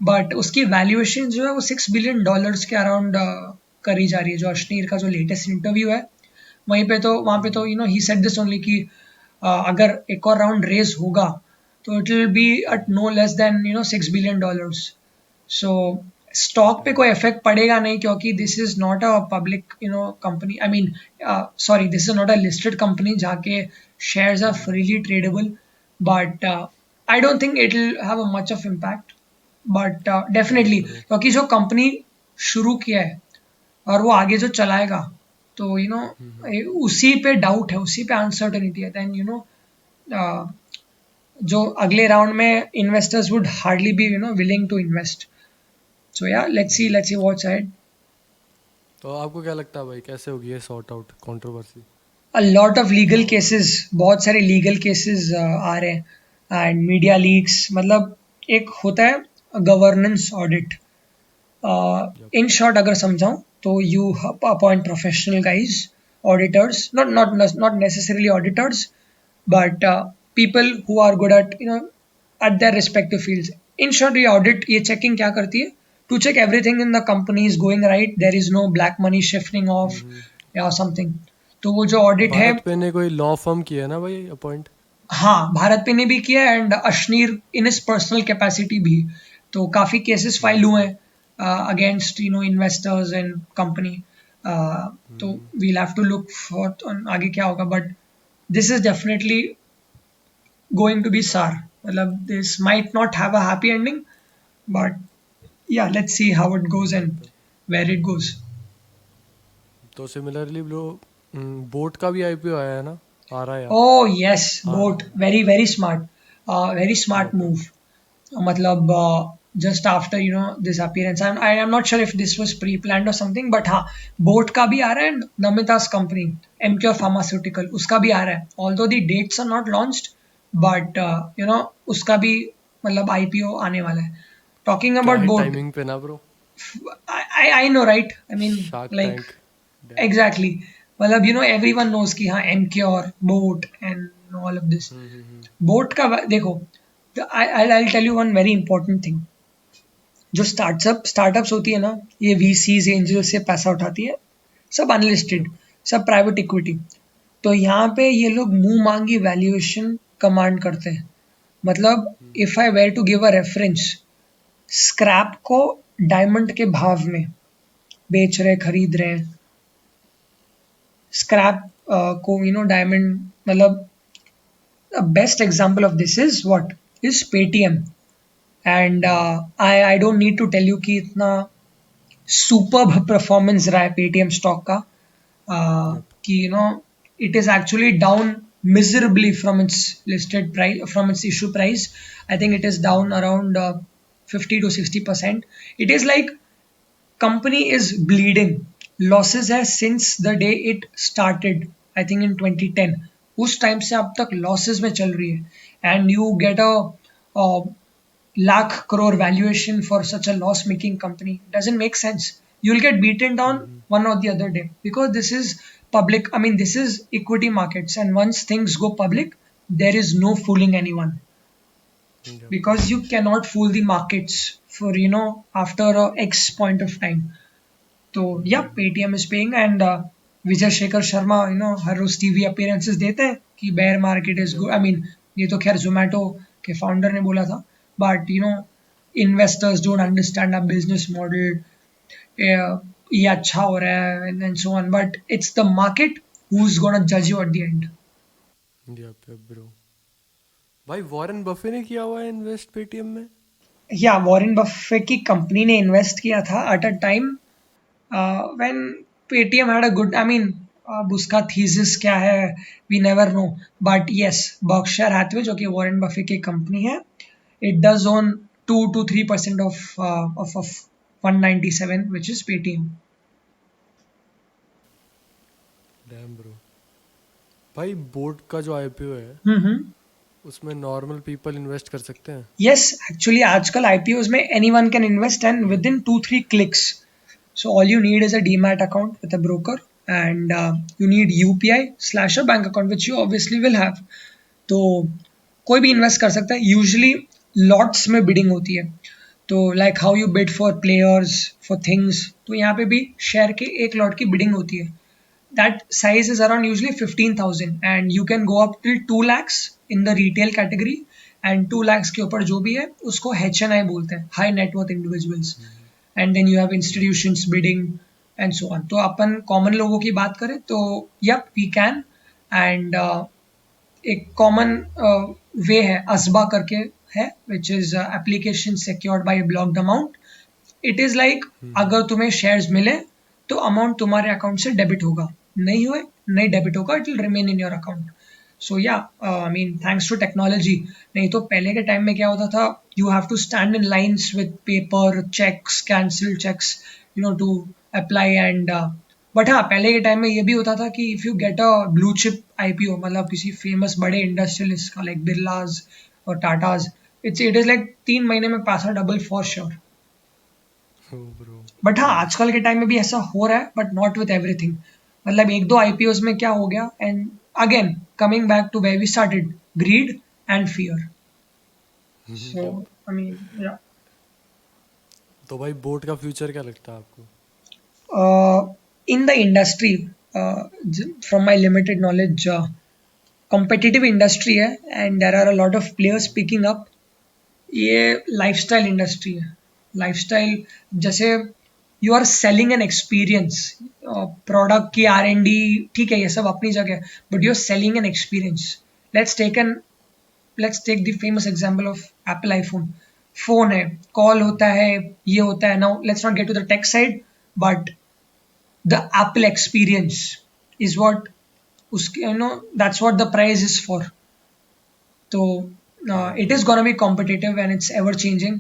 But उसकी वैल्यूएशन जो है वो $6 billion के अराउंड करी जा रही है. जो अश्नीर का जो लेटेस्ट इंटरव्यू है वहीं पे तो वहाँ पे तो ही सेड दिस ओनली कि अगर एक और राउंड रेज होगा तो it will be at no less than $6 billion. So stock पे कोई इफेक्ट पड़ेगा नहीं, क्योंकि this is not a public company. I mean sorry, this is not a listed company जहाँ के shares are freely tradable. But I don't think it will have a much of impact. But definitely, Yep, bro. क्योंकि जो company शुरू किया है और वो आगे जो चलाएगा, तो उसी पे डाउट है, उसी पे अनसर्टेनिटी है, देन जो अगले राउंड में investors would hardly be willing to invest. So yeah let's see what's ahead. तो आपको क्या लगता है भाई कैसे होगी ये sort out controversy? A lot of legal cases, बहुत सारे लीगल केसेस आ रहे हैं, एंड मीडिया लीक्स. मतलब एक होता है governance audit. Yep. In short अगर समझाऊं तो you appoint professional guys, auditors, not necessarily auditors, but people who are good at at their respective fields. In short, ये audit, ये checking क्या करती है, to check everything in the company is going right, there is no black money shifting off या something. तो वो जो audit है, भारत पे ने कोई लॉ फर्म किया है ना भाई अपॉइंट? हाँ, भारत पे ने भी किया, and Ashneer in is personal capacity भी. तो काफ़ी केसेस फाइल हुए हैं अगेंस्ट इन्वेस्टर्स एंड कंपनी. तो we'll have to look for आगे क्या होगा, but this is definitely going to be sour. मतलब this might not have a happy ending, but Yeah, let's see how it goes या and पे where it goes. तो similarly bro boat का भी IPO आया है ना आ रहा है या Oh yes, आ रहा boat. है Very smart. Very या smart पे move. मतलब just after this appearance, I am not sure if this was pre-planned or something, but हाँ, boat का भी आ रहा है and Namita's company, MQ Pharmaceutical, उसका भी आ रहा है. Although the dates are not launched, but उसका भी मतलब IPO आने वाला है. Talking क्या about ही boat, टाइमिंग पे ना bro I know, right? I mean, shark like, tank dam exactly. मतलब everyone knows कि हाँ MQ boat and all of this. Boat का देखो, I'll tell you one very important thing. जो startups होती है ना, ये VCs एंजल से पैसा उठाती है, सब यप अनलिस्टेड, सब प्राइवेट इक्विटी. तो यहाँ पे ये लोग मुंह मांगी वैल्यूएशन कमांड करते हैं. मतलब if I were to give a reference, scrap को डायमंड के भाव में बेच रहे, खरीद रहे हैं. स्क्रैप को डायमंड, मतलब best example of this is what is Paytm. And I don't need to tell you कि इतना सुपर परफॉर्मेंस रहा है पेटीएम स्टॉक का, यप कि it is actually down miserably from its listed price, from its issue price. I think it is down around 50 to 60%. It is like company is bleeding. Losses है since the day it started, I think in 2010. उस time से अब तक losses में चल रही है, and you get a lakh crore valuation for such a loss making company. Doesn't make sense. You'll get beaten down one or the other day, because this is public, I mean this is equity markets, and once things go public, there is no fooling anyone, yep because you cannot fool the markets for after a x point of time. तो yeah Paytm is paying, and Vijay Shekhar Sharma हर रोज TV appearances देते हैं कि bear market is good. Yup I mean ये तो खैर Zomato के फाउंडर ने बोला था, but investors don't understand a business model. ये अच्छा हो रहा है and so on, but it's the market who is gonna जज you at the end. Yup bro भाई वॉरेन बफे ने किया हुआ है इन्वेस्ट पेटीएम में या वॉरेन बफे की कंपनी ने इन्वेस्ट किया था at a time when Paytm had a good, I mean, अब उसका थीसिस क्या है, we never know. But yes, Berkshire Hathaway जो कि वॉरेन बफे की कंपनी है, it does own 2 to 3% of 197, which is Paytm. Damn bro भाई बोट का जो आईपीओ है हम्म. उसमें नॉर्मल पीपल इन्वेस्ट कर सकते हैं यस, एक्चुअली आजकल आईपीओज में any one can invest, and with in 2-3 clicks. So all you need is a demat account with a broker, and you need UPI/a bank account, which you obviously will have. तो कोई भी invest कर सकता है. Usually lots में bidding होती है, तो like how you bid for players, for things, तो यहाँ पे भी शेयर के एक लॉट की बिडिंग होती है. That size is around usually 15,000, and you can go up till 2 lakhs in the retail category. And 2 lakhs के ऊपर जो भी है उसको HNI बोलते हैं, high net worth individuals. And then you have institutions bidding and so on. तो अपन कॉमन लोगों की बात करें तो यप वी कैन. एंड एक कॉमन वे है, असबा करके है, which is application secured by blocked amount. It is like अगर तुम्हें शेयर्स मिले तो अमाउंट तुम्हारे अकाउंट से डेबिट होगा, नहीं हुए नहीं डेबिट होगा, it will remain in your account. So या I mean thanks to technology. नहीं तो पहले के टाइम में क्या होता था, you have to stand in lines with paper cheques, cancel cheques, to apply. And but हाँ, पहले के टाइम में ये भी होता था कि if you get a blue chip IPO, मतलब किसी फेमस बड़े इंडस्ट्रियलिस्ट का, लाइक बिरलाज और टाटाज, इट इज लाइक 3 महीने में पैसा double for sure. Bro but हाँ, नाइस आजकल के टाइम में भी ऐसा हो रहा है, बट नॉट विथ एवरीथिंग. मतलब एक दो आईपीओज में क्या हो गया, and again coming back to where we started, greed and fear. So yep I mean yeah, तो भाई बोट का फ्यूचर क्या लगता है आपको in the industry, from my limited knowledge, competitive industry है, and there are a lot of players picking up. ये lifestyle industry है. लाइफस्टाइल जैसे you are selling an experience. Product की R&D ठीक है, ये सब अपनी जगह, but you are selling an experience. Let's take the famous example of Apple iPhone. Phone है, कॉल होता है, ये होता है. Now let's not get to the tech side, but the Apple experience is what उसके that's what the price is for. तो yeah it bro. Is gonna be competitive and it's ever changing.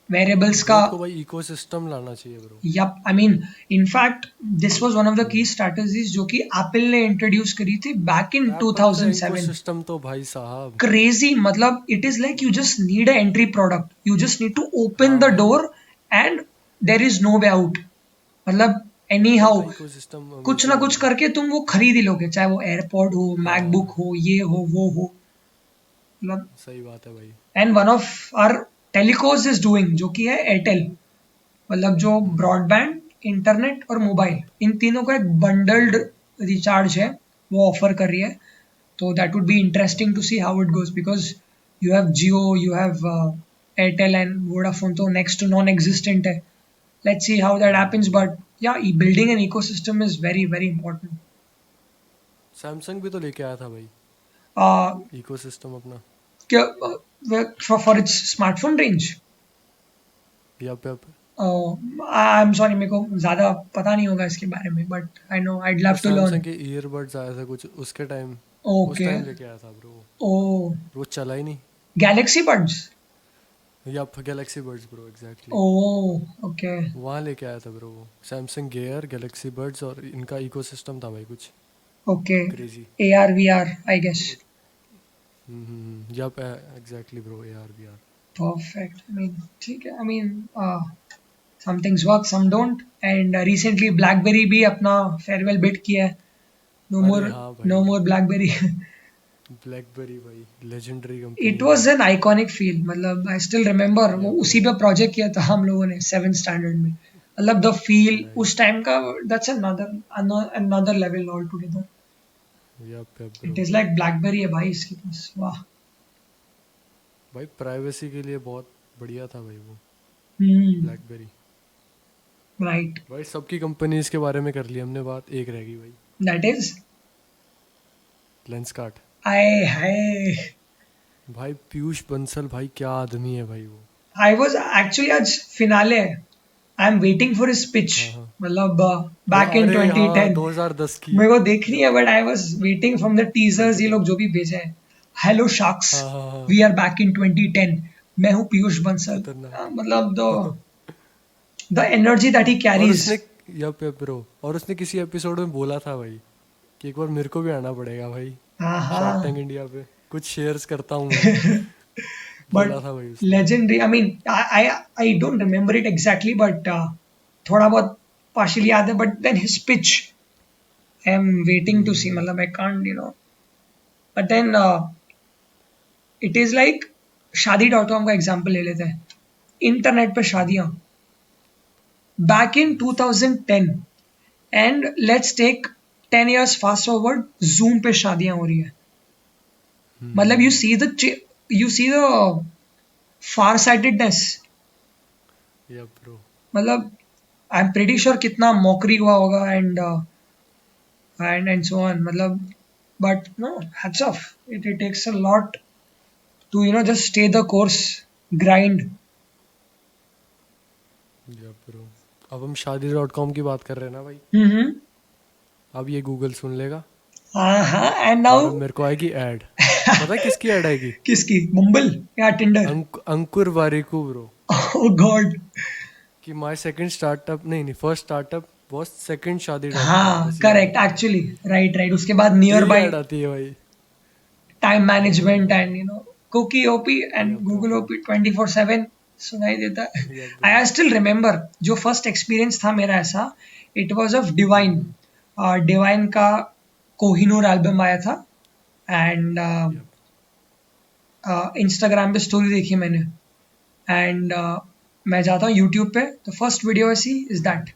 Variables का. Growth को भाई ecosystem लाना चाहिए bro. Yup, I mean, in fact, this was one of the key strategies जो कि Apple ने introduce करी थी बैक इन एप्पल का 2007. इकोसिस्टम तो भाई साहब. क्रेजी, मतलब it is like you just need a entry product, you just need to open हाँ द भाई. Door and there is no way out. मतलब एनी एप्पल हाउ का इकोसिस्टम कुछ ना अमेजिंग कुछ है. करके तुम वो खरीद ही लोगे, चाहे वो एयरपॉड हो, मैकबुक हाँ, हो, ये हो, वो हो. मतलब सही बात है भाई. And one of our telcos is doing, जो कि है एयरटेल. मतलब जो ब्रॉडबैंड, इंटरनेट और मोबाइल, इन तीनों का एक बंडल्ड रिचार्ज है, वो ऑफर कर रही है. तो that would be interesting to see how it goes, because you have Jio, you have Airtel and Vodafone तो नेक्स्ट टू नॉन एग्जिस्टेंट है. Let's see how that happens, but yeah building an ecosystem is very very important. Samsung भी तो लेके आया था भाई ecosystem अपना. For its smartphone range. Yup yup. I am sorry, मेरे को ज़्यादा पता नहीं होगा इसके बारे में, बट आई नो आईड वो लव टू सैमसंग लर्न. के ईयरबड्स आए थे कुछ उसके टाइम. उस ओके. टाइम लेके आया था ब्रो. ओ, वो चला ही नहीं. Galaxy Buds. Yup Galaxy Buds bro exactly. Oh, okay. वहाँ लेके आया था ब्रो वो सैमसंग गेयर गैलेक्सी बड्स और इनका इकोसिस्टम था भाई कुछ okay. Crazy. AR VR, I guess. Yup exactly bro AR VR. Perfect. I mean, ठीक है. I mean, some things work, some don't. And recently BlackBerry भी अपना farewell bid किया है. No more, अरे हाँ भाई. no more BlackBerry. ब्लैकबेरी भाई लेजेंडरी It कंपनी है. was an iconic feel. मतलब I still remember वो या उसी ब्रो. पे प्रोजेक्ट किया था हम लोगों ने 7th स्टैंडर्ड में. मतलब द फील उस नाइस. टाइम का, that's another level altogether. Yup yup It bro. is like BlackBerry है भाई इसके पास. वाह. भाई प्राइवेसी के लिए बहुत बढ़िया था भाई वो ब्लैकबेरी. राइट. भाई सबकी कंपनीज के बारे में कर ली हमने बात. एक रह गई भाई. That is. लेंसकार्ट. आय हाय. भाई पीयूष बंसल भाई क्या आदमी है भाई वो. आई वाज एक्चुअली, आज फिनाले है. आई am waiting for his pitch. हाँ हाँ. मतलब बैक इन अरे हाँ 2010 2010 की. मेरे को देखनी यप. है, but I was waiting from the teasers, ये लोग जो भी भेजे हैं. हेलो शार्क्स, हाँ हाँ हाँ. We are back in 2010. मैं हूँ पीयूष बंसल. खतरनाक. मतलब द एनर्जी दैट ही और कैरीज. उसने यप यप ब्रो. और उसने किसी एपिसोड में बोला था भाई कि एक बार मेरे को भी आना पड़ेगा भाई हाँ शार्क हाँ. टैंक इंडिया पे कुछ शेयर्स करता हूँ मैं. बट बोला था भाई उसने. Legendary. I mean, I don't remember it exactly, but थोड़ा बहुत पार्शियली याद है. But then his pitch, I am waiting to see. मतलब I can't, but then it is like शादी.com का एग्जाम्पल ले लेते हैं. इंटरनेट पे शादियां back in 2010, and let's take 10 years fast forward, Zoom पे शादियां हो रही है. मतलब you see the far sightedness. Yup bro. मतलब आई एम प्रेटी श्योर कितना मॉकरी हुआ होगा एंड सो ऑन. मतलब but no, hats off. It takes a lot to just stay the course, grind. Yup bro. अब हम शादी.com की बात कर रहे हैं ना भाई. हम्म. अब ये गूगल सुन लेगा हाँ हाँ. एंड और नाउ अब मेरे को आएगी ऐड. पता है किसकी ऐड आएगी. किसकी? मुंबल या Tinder? Ankur Warikoo bro. Oh god. कि माय सेकंड स्टार्टअप नहीं first startup was second Shaadi dot com. हाँ ऐसी ऐड करेक्ट, आती है. एक्चुअली. Right right. उसके बाद नियर डेली बाय ऐड आती है भाई. Time management and cookie OP and yup Google yup OP 24/7 सुनाई देता है. Yup bro. I still remember जो फर्स्ट एक्सपीरियंस था मेरा ऐसा, it was of divine. Divine का कोहिनूर एल्बम आया था, एंड यप. इंस्टाग्राम पे स्टोरी देखी मैंने, एंड मैं जाता हूँ यूट्यूब पे, तो फर्स्ट वीडियो ऐसी इज दैट.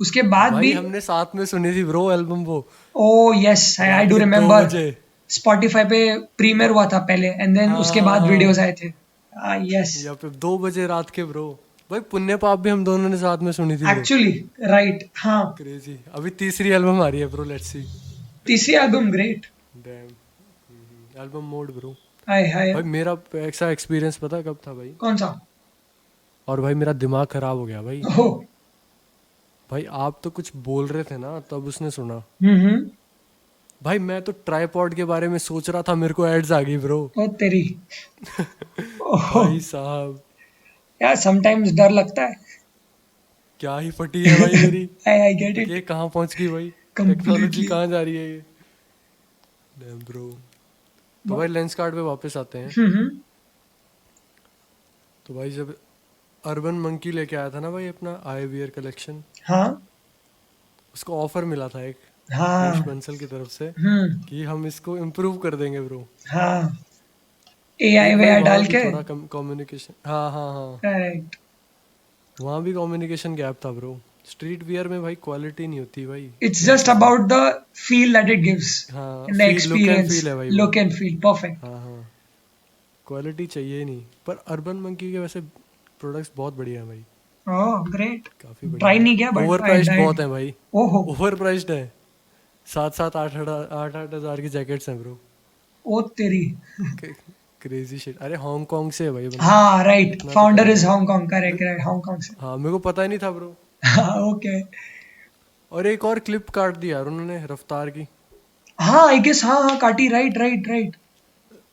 उसके बाद भाई भी, हमने साथ में सुनी थी ब्रो एल्बम वो. ओ यस, आई रात डू के 2 रिमेम्बर. बजे. स्पॉटिफाई पे प्रीमियर हुआ था पहले, एंड देन हाँ उसके हाँ बाद हाँ. वीडियोस आए थे. यस. या फिर 2 बजे रात के ब्रो. भाई पुण्य पाप भी हम दोनों ने साथ में सुनी थी ब्रो. Actually right. हाँ. क्रेजी. अभी तीसरी एल्बम आ रही है ब्रो. Let's see. तीसरी album great. Damn. Album mode bro. Hi hi. भाई मेरा ऐसा एक्सपीरियंस पता कब था भाई, कौन सा? और भाई मेरा दिमाग खराब हो गया भाई। ओह। भाई आप तो कुछ बोल रहे थे ना तब उसने सुना। हम्म। भाई मैं तो ट्राईपॉड के बारे में सोच रहा था, मेरे को एड्स आ गई ब्रो। ओ तेरी। ओह। भाई साहब यार समटाइम्स डर लगता है। क्या ही फटी है भाई मेरी, आई गेट कि इट कहाँ पहुंच गई भाई, टेक्नोलॉजी कंप्लीटली। कहाँ जा रही है ये। Damn bro. तो भाई लेंस कार्ड पे वापस आते हैं। हम्म। तो भाई जब अर्बन मंकी लेके आया था ना भाई अपना आई वियर कलेक्शन, हाँ उसको ऑफर मिला था एक पीयूष हाँ। बंसल की तरफ से हम्म। कि हम इसको इम्प्रूव कर देंगे ब्रो। हाँ AI एक भाई वेआई वहाँ डाल भी के। थोड़ा कम कम्युनिकेशन, हाँ हाँ हाँ, करेक्ट। वहाँ भी कम्युनिकेशन गैप था ब्रो। स्ट्रीट वियर में भाई क्वालिटी नहीं होती भाई It's just ड्रेसेस में। about the feel that it gives हाँ and the feel, look and feel experience, है भाई वो। look and feel. Perfect. हाँ हाँ, क्वालिटी चाहिए ही नहीं। पर अर्बन मंकी के वैसे प्रोडक्ट्स बहुत बढ़िया हैं भाई, Oh, great. काफ़ी बढ़िया Try है। नहीं किया but over I priced tried. बहुत है भाई, ओहो। ओवर प्राइस्ड है। 7-8 हज़ार की जैकेट्स हैं ब्रो। ओ तेरी। Crazy shit. अरे हांगकांग से है भाई बंदा, हाँ राइट, इतना तो फाउंडर करेगा is he. Hong Kong, correct may- correct, Hong Kong से। हाँ मेरे को पता ही नहीं था ब्रो। हाँ ओके। और एक और क्लिप काट दी यार उन्होंने रफ्तार की, हाँ आई गेस, हाँ हाँ काटी, राइट राइट राइट।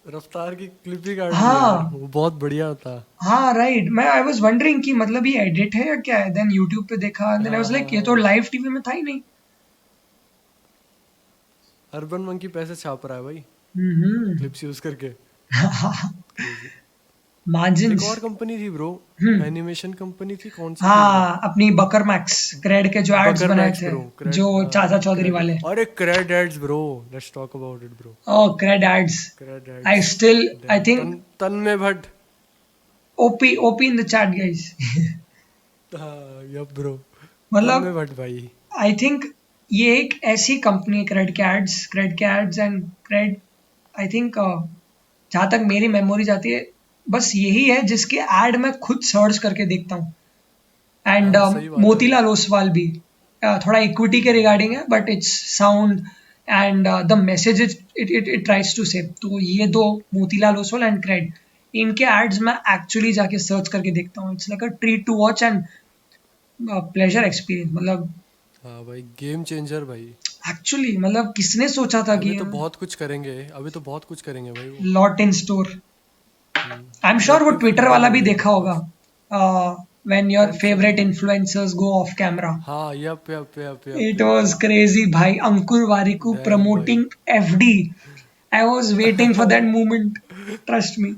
रफ्तार की क्लिप ही काट दी यार, हाँ वो बहुत बढ़िया था। हाँ राइट, मैं आई वाज वंडरिंग कि मतलब ये एडिट है या क्या है, देन यूट्यूब पे देखा, देन आई हाँ वाज हाँ लाइक ये तो हाँ, लाइव टीवी में था ही नहीं। अर्बन मंकी पैसे छाप रहा है भाई हम्म। क्लिप्स यूज करके। क्रेजी। एक मार्जिन्स। और कंपनी थी ब्रो, हम्म। एनिमेशन कंपनी थी, कौन सी थी वो। हाँ अपनी बकर मैक्स क्रेड के जो एड्स बकर बनाए मैक्स थे, ब्रो, क्रेड, जो चाचा चौधरी क्रेड। वाले। अरे CRED ads bro, let's talk about it bro. Oh CRED ads. CRED I ads, still, I damn think Tanmay Bhat. OP in the chat guys. हाँ yup bro, Tanmay मतलब में भट्ट भाई। आई थिंक ये एक ऐसी कंपनी है, क्रेड के ads and CRED, I think जहाँ तक मेरी मेमोरी जाती है, बस यही है जिसके एड मैं खुद सर्च करके देखता हूँ। एंड हाँ सही बात है भाई। मोतीलाल ओसवाल भी थोड़ा इक्विटी के रिगार्डिंग है, but it's sound and the message it tries to say. तो ये दो, मोतीलाल ओसवाल एंड क्रेड, इनके एड्स मैं एक्चुअली जाके सर्च करके देखता हूँ। It's like a treat to watch and pleasure experience. मतलब हाँ भाई गेम चेंजर भाई। एक्चुअली, मतलब किसने सोचा था अभी कि तो बहुत कुछ करेंगे, अभी तो बहुत कुछ करेंगे भाई वो। Lot in store. I am sure वो क्रिएटिव ट्विटर फ्रीडम वाला है भी भाई देखा होगा, व्हेन योर कौन सा। Favourite influencers go off camera. हाँ yup yup yup yup it yup was yup. Crazy भाई, अंकुर वारिकू डैम भाई। Promoting FD. I was waiting for that moment, trust me.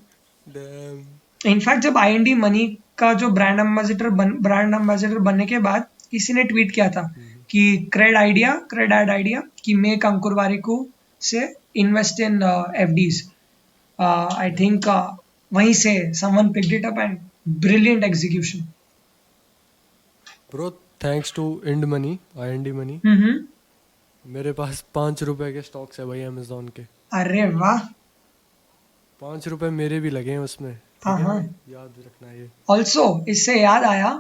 Damn. In fact जब आईएनडी मनी का जो brand ambassador बनने के बाद किसी ने ट्वीट किया था कि क्रेड एड आइडिया कि मेक अंकुर वारिकू से invest in FDs. I think वहीं से someone picked it up and brilliant execution. Bro thanks to IND money, I N D money, hmm. मेरे पास 5 रुपए के स्टॉक्स है भाई अमेजोन के। अरे वाह। 5 रुपए मेरे भी लगे हैं उसमें, हाँ ठीक है हाँ। भाई, याद रखना ये। ऑल्सो इससे याद आया,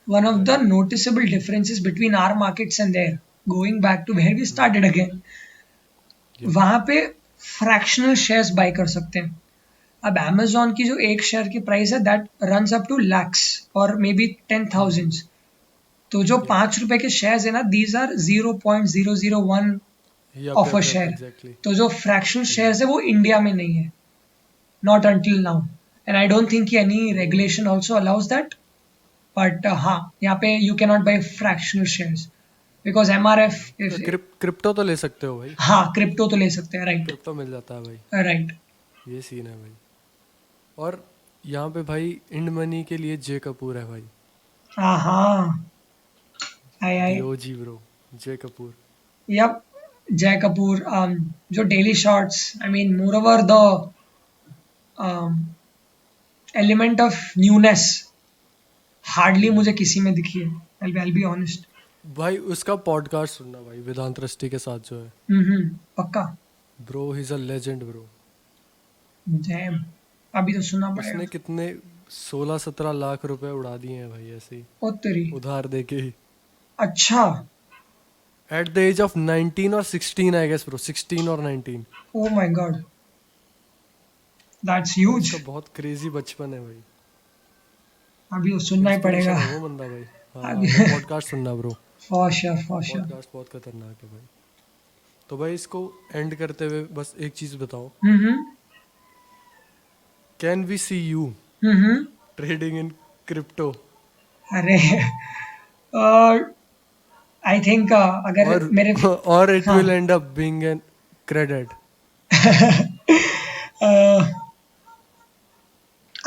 one of the noticeable differences between our markets and there, going back to where we started again, yup. वहां पे फ्रैक्शनल शेयर्स बाय कर सकते हैं। अब Amazon की जो एक शेयर की प्राइस है that runs up to lakhs और मे बी 10,000। तो जो यप 5 रुपए के शेयर्स है ना, these are 0.001 yup of a yup yup share. Exactly. तो जो फ्रैक्शनल शेयर्स है वो इंडिया में नहीं है, not until now. And I don't think any regulation also allows that. But हाँ, यहाँ पे you can not by fractional shares because MRF। Crypto तो ले सकते हो भाई, हाँ क्रिप्टो तो ले सकते हैं, राइट क्रिप्टो मिल जाता है भाई, राइट। ये सीन है भाई। और यहाँ पे भाई इंड मनी के लिए जे कपूर है भाई, हाँ हाँ। आई आई। डीओजी ब्रो, जे कपूर। Yep, जय कपूर, जो daily shots, I mean more over the element of newness hardly मुझे किसी में दिखी है। I'll be honest. भाई उसका पॉडकास्ट सुनना भाई, वेदांत रस्टी के साथ जो है पक्का। Bro, he is a legend bro. जय, अभी तो सुनना पड़ेगा। उसने कितने 16-17 लाख रुपए उड़ा दिए हैं भाई ऐसे ही, ओ तेरी। उधार देके ही, अच्छा। एट द एज ऑफ 19 और 16 आई गेस ब्रो, 16 और 19। Oh my God. दैट्स भाई ह्यूज। उसका बहुत क्रेजी बचपन है भाई, अभी वो सुनना ही पड़ेगा। इंस्पिरेशन है वो बंदा भाई। हाँ अभी वो पॉडकास्ट सुनना bro, for sure for sure. Podcast बहुत खतरनाक है भाई। तो भाई इसको एंड करते हुए बस एक चीज़ बताओ, hmm can we see you hmm. Trading in crypto, अरे आई थिंक अगर और मेरे और इट हाँ will end up being an credit.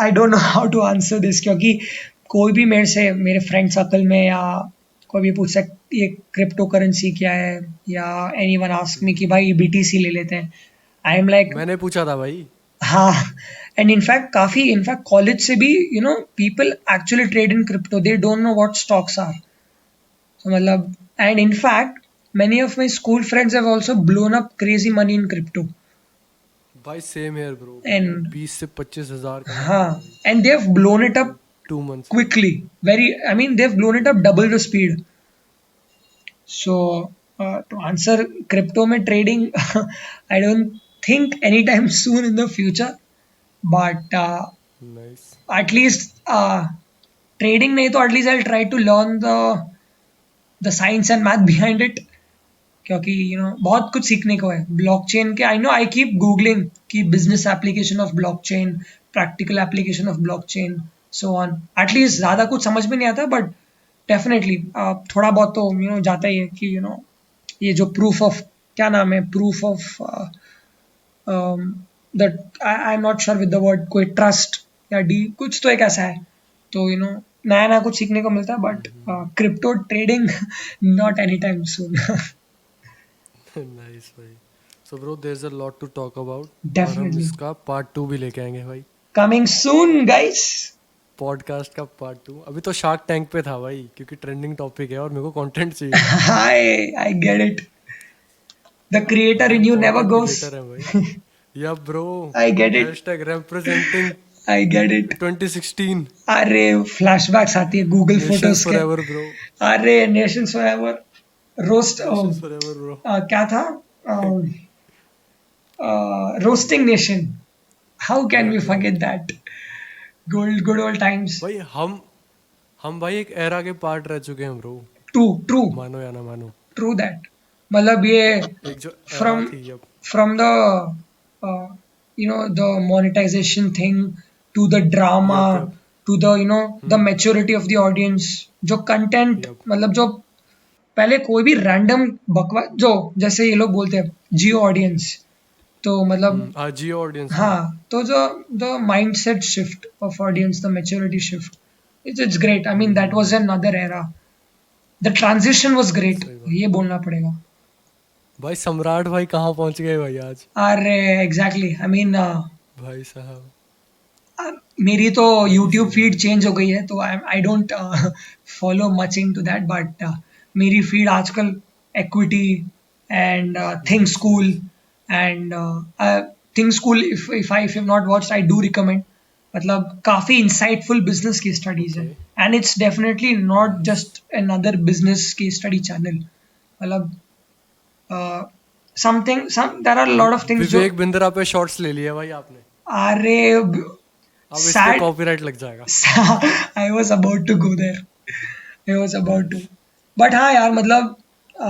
I don't know how to answer this, क्योंकि कोई भी मेरे से मेरे फ्रेंड सर्कल में या कोई भी पूछ सक ये क्रिप्टो करेंसी क्या है, या एनी वन आस्क मी कि भाई बीटीसी ले लेते हैं, आई एम लाइक मैंने पूछा था भाई। हाँ। एंड इनफैक्ट काफ़ी इनफैक्ट कॉलेज से भी people actually trade in crypto, they don't know what stocks are. तो मतलब and in fact many of my school friends have also blown up crazy money in crypto. भाई सेम हेयर ब्रो, मैंने And 20 से 25 हज़ार कमा लिया हाँ, भाई and they've blown it up in 2 months में। quickly, very, I mean they've blown it up double the speed. So to answer crypto में trading I don't think anytime soon in the future, but nice. at least trading नहीं तो at least I'll try to learn the science and math behind it, क्योंकि बहुत कुछ सीखने को है blockchain के। आई कीप गूगलिंग कि business application of blockchain, practical application of blockchain, so on. At least ज़्यादा कुछ समझ में नहीं आता, बट डेफिनेटली थोड़ा बहुत तो जाता ही है कि ये जो प्रूफ ऑफ क्या नाम है, proof of that I am not sure with the word, कोई ट्रस्ट या डी कुछ तो एक ऐसा है। तो नया नया कुछ सीखने को मिलता है, but crypto trading not any time soon. Nice भाई। So bro there is a lot to talk about, और हम डेफिनेटली इसका पार्ट 2 भी लेके आएंगे भाई। Coming soon guys. पॉडकास्ट का पार्ट 2 अभी तो शार्क टैंक पे था भाई, क्योंकि ट्रेंडिंग टॉपिक है और मेरे को कंटेंट चाहिए। I get it. The creator भाई in हम you never content goes. Creator हैं भाई। या bro, I get it. Hashtag representing I get it. 2016, अरे फ्लैशबैक्स आती है गूगल नेशंस फोटोज के। फॉरएवर ब्रो, अरे nation forever, roast nations forever bro. क्या था, roasting nation, how can we yup yup. Forget that, gold good old times. भाई हम भाई एक एरा के पार्ट रह चुके हैं ब्रो, ट्रू ट्रू मानो या ना मानो। True that. मतलब ये एक जो एरा from थी अब। from the the monetization thing to the drama yup yup. to the the maturity of the audience, जो कंटेंट यप। मतलब जो पहले कोई भी रैंडम बकवास, जो जैसे ये लोग बोलते हैं जियो ऑडियंस, तो मतलब जियो ऑडियंस ब्रो। हाँ, तो जो the mindset shift of audience, the maturity shift, it's great. I mean that was another era, the transition was great, सही बात। ये बोलना पड़ेगा। भाई सम्राट भाई कहाँ पहुंच गए भाई आज। अरे एग्जैक्टली, आई मीन भाई साहब। मेरी तो वही यूट्यूब सीन है फीड भाई। चेंज हो गई है, तो I don't follow much into that, but मेरी फीड आजकल equity and think nice school, nice. And think school if I not watch I do recommend. मतलब काफ़ी इंसाइटफुल बिजनेस की स्टडीज है, okay. And it's definitely not nice. Just another business की study channel. मतलब something some there are lot of things जो विवेक बिंद्रा पे shorts ले लिए भाई आपने, अरे अब इस पे सैड। कॉपीराइट लग जाएगा। I was about to go there. I was about to. But हाँ यार, मतलब अ,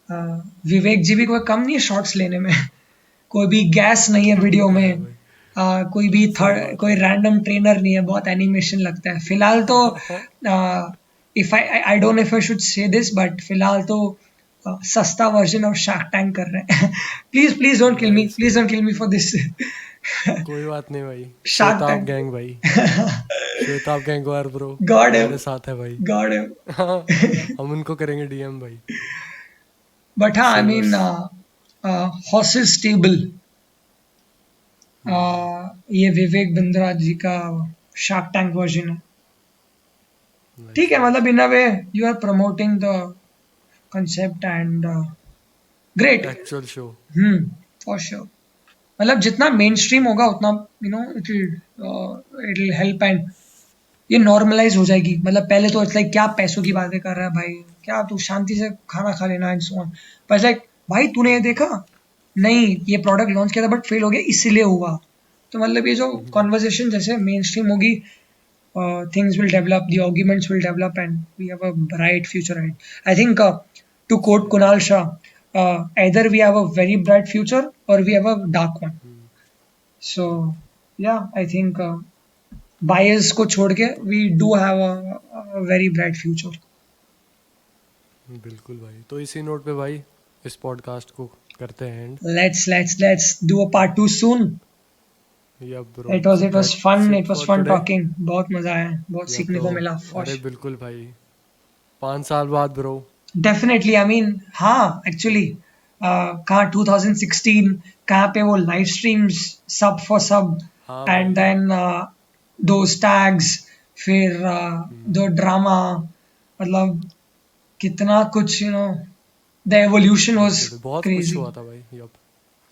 अ, विवेक जी भी कोई कम नहीं है शॉर्ट्स लेने में। कोई भी गैस नहीं है वो वीडियो तो है में, भाई। कोई भी सही थर्ड बात कोई है। रैंडम ट्रेनर नहीं है, बहुत एनिमेशन लगता है फिलहाल तो। If I don't know if I should say this, but फिलहाल तो सस्ता वर्जन ऑफ शार्क टैंक कर रहे हैं। Please please don't kill me, nice please भाई। Don't kill me for this. कोई बात नहीं भाई, शार्क श्वेताब गैंग भाई, tank. Shwetab gang war bro god हमारे हिम, साथ है भाई। God him. हाँ, हम उनको करेंगे डीएम भाई। बट हाँ, आई सो मीन बस। Horses stable, hmm. ये विवेक बिंद्रा जी का शार्क टैंक वर्जन है। ठीक नाइस है, नाइस। मतलब in a way you are promoting the concept and great. Actual show. For sure. मतलब जितना मेन स्ट्रीम होगा उतना इट विल हेल्प, एंड ये नॉर्मलाइज हो जाएगी। मतलब पहले तो इट्स लाइक क्या पैसों की बातें कर रहा है भाई, क्या तू शांति से खाना खा लेना एंड सो ऑन, पर लाइक भाई तूने ये देखा नहीं ये प्रोडक्ट लॉन्च किया था बट फेल हो गया इसलिए हुआ। तो मतलब ये जो कॉन्वर्जेशन जैसे मेन स्ट्रीम होगी, things will develop, the arguments will develop, and we have a bright future ahead. I think, to quote Kunal Shah, either we have a very bright future or we have a dark one. So yeah, I think, bias को छोड़ के we do have a very bright future. बिल्कुल भाई, तो इसी note पे भाई इस पॉडकास्ट को करते हैं and. Let's do a part 2 soon. या bro, It was that's fun. it It was for fun today. talking. बहुत मजा आया, बहुत या सीखने ब्रो, को मिला. For अरे बिल्कुल भाई, 5 साल बाद ब्रो। डेफिनेटली, आई मीन हाँ एक्चुअली, कहाँ 2016 कहाँ पे वो लाइव स्ट्रीम्स सब फॉर सब, हाँ एंड भाई, देन दोज टैग्स, फिर दो ड्रामा, मतलब कितना कुछ, द एवोल्यूशन वाज बहुत कुछ क्रेजी. हुआ था भाई। यप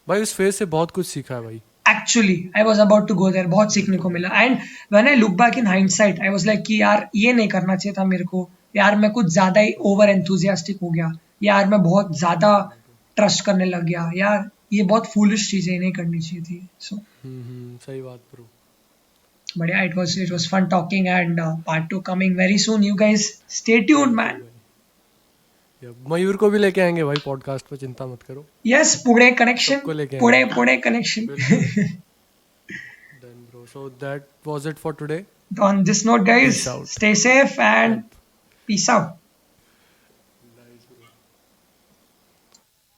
भाई, उस फेज से बहुत कुछ सीखा है भाई। Actually I was about to go there, बहुत सीखने को मिला. And when I look back in hindsight I was like कि यार ये नहीं करना चाहिए था मेरे को, यार मैं कुछ ज्यादा ही ओवर एंथुजियास्टिक हो गया, यार मैं बहुत ज्यादा ट्रस्ट करने लग गया, यार ये बहुत फूलिश चीजें नहीं करनी चाहिए थी. सो सही बात ब्रो। बढ़िया, it was fun talking, and part 2 coming very soon. You guys stay tuned man. Mayur को भी लेके आएंगे भाई पॉडकास्ट पे, चिंता मत करो। यस, पुणे कनेक्शन, सबको लेके पुणे आएंगे। Pune connection. Done bro, so that was it for today. On this note guys, Peace out. stay safe and Yep. peace out.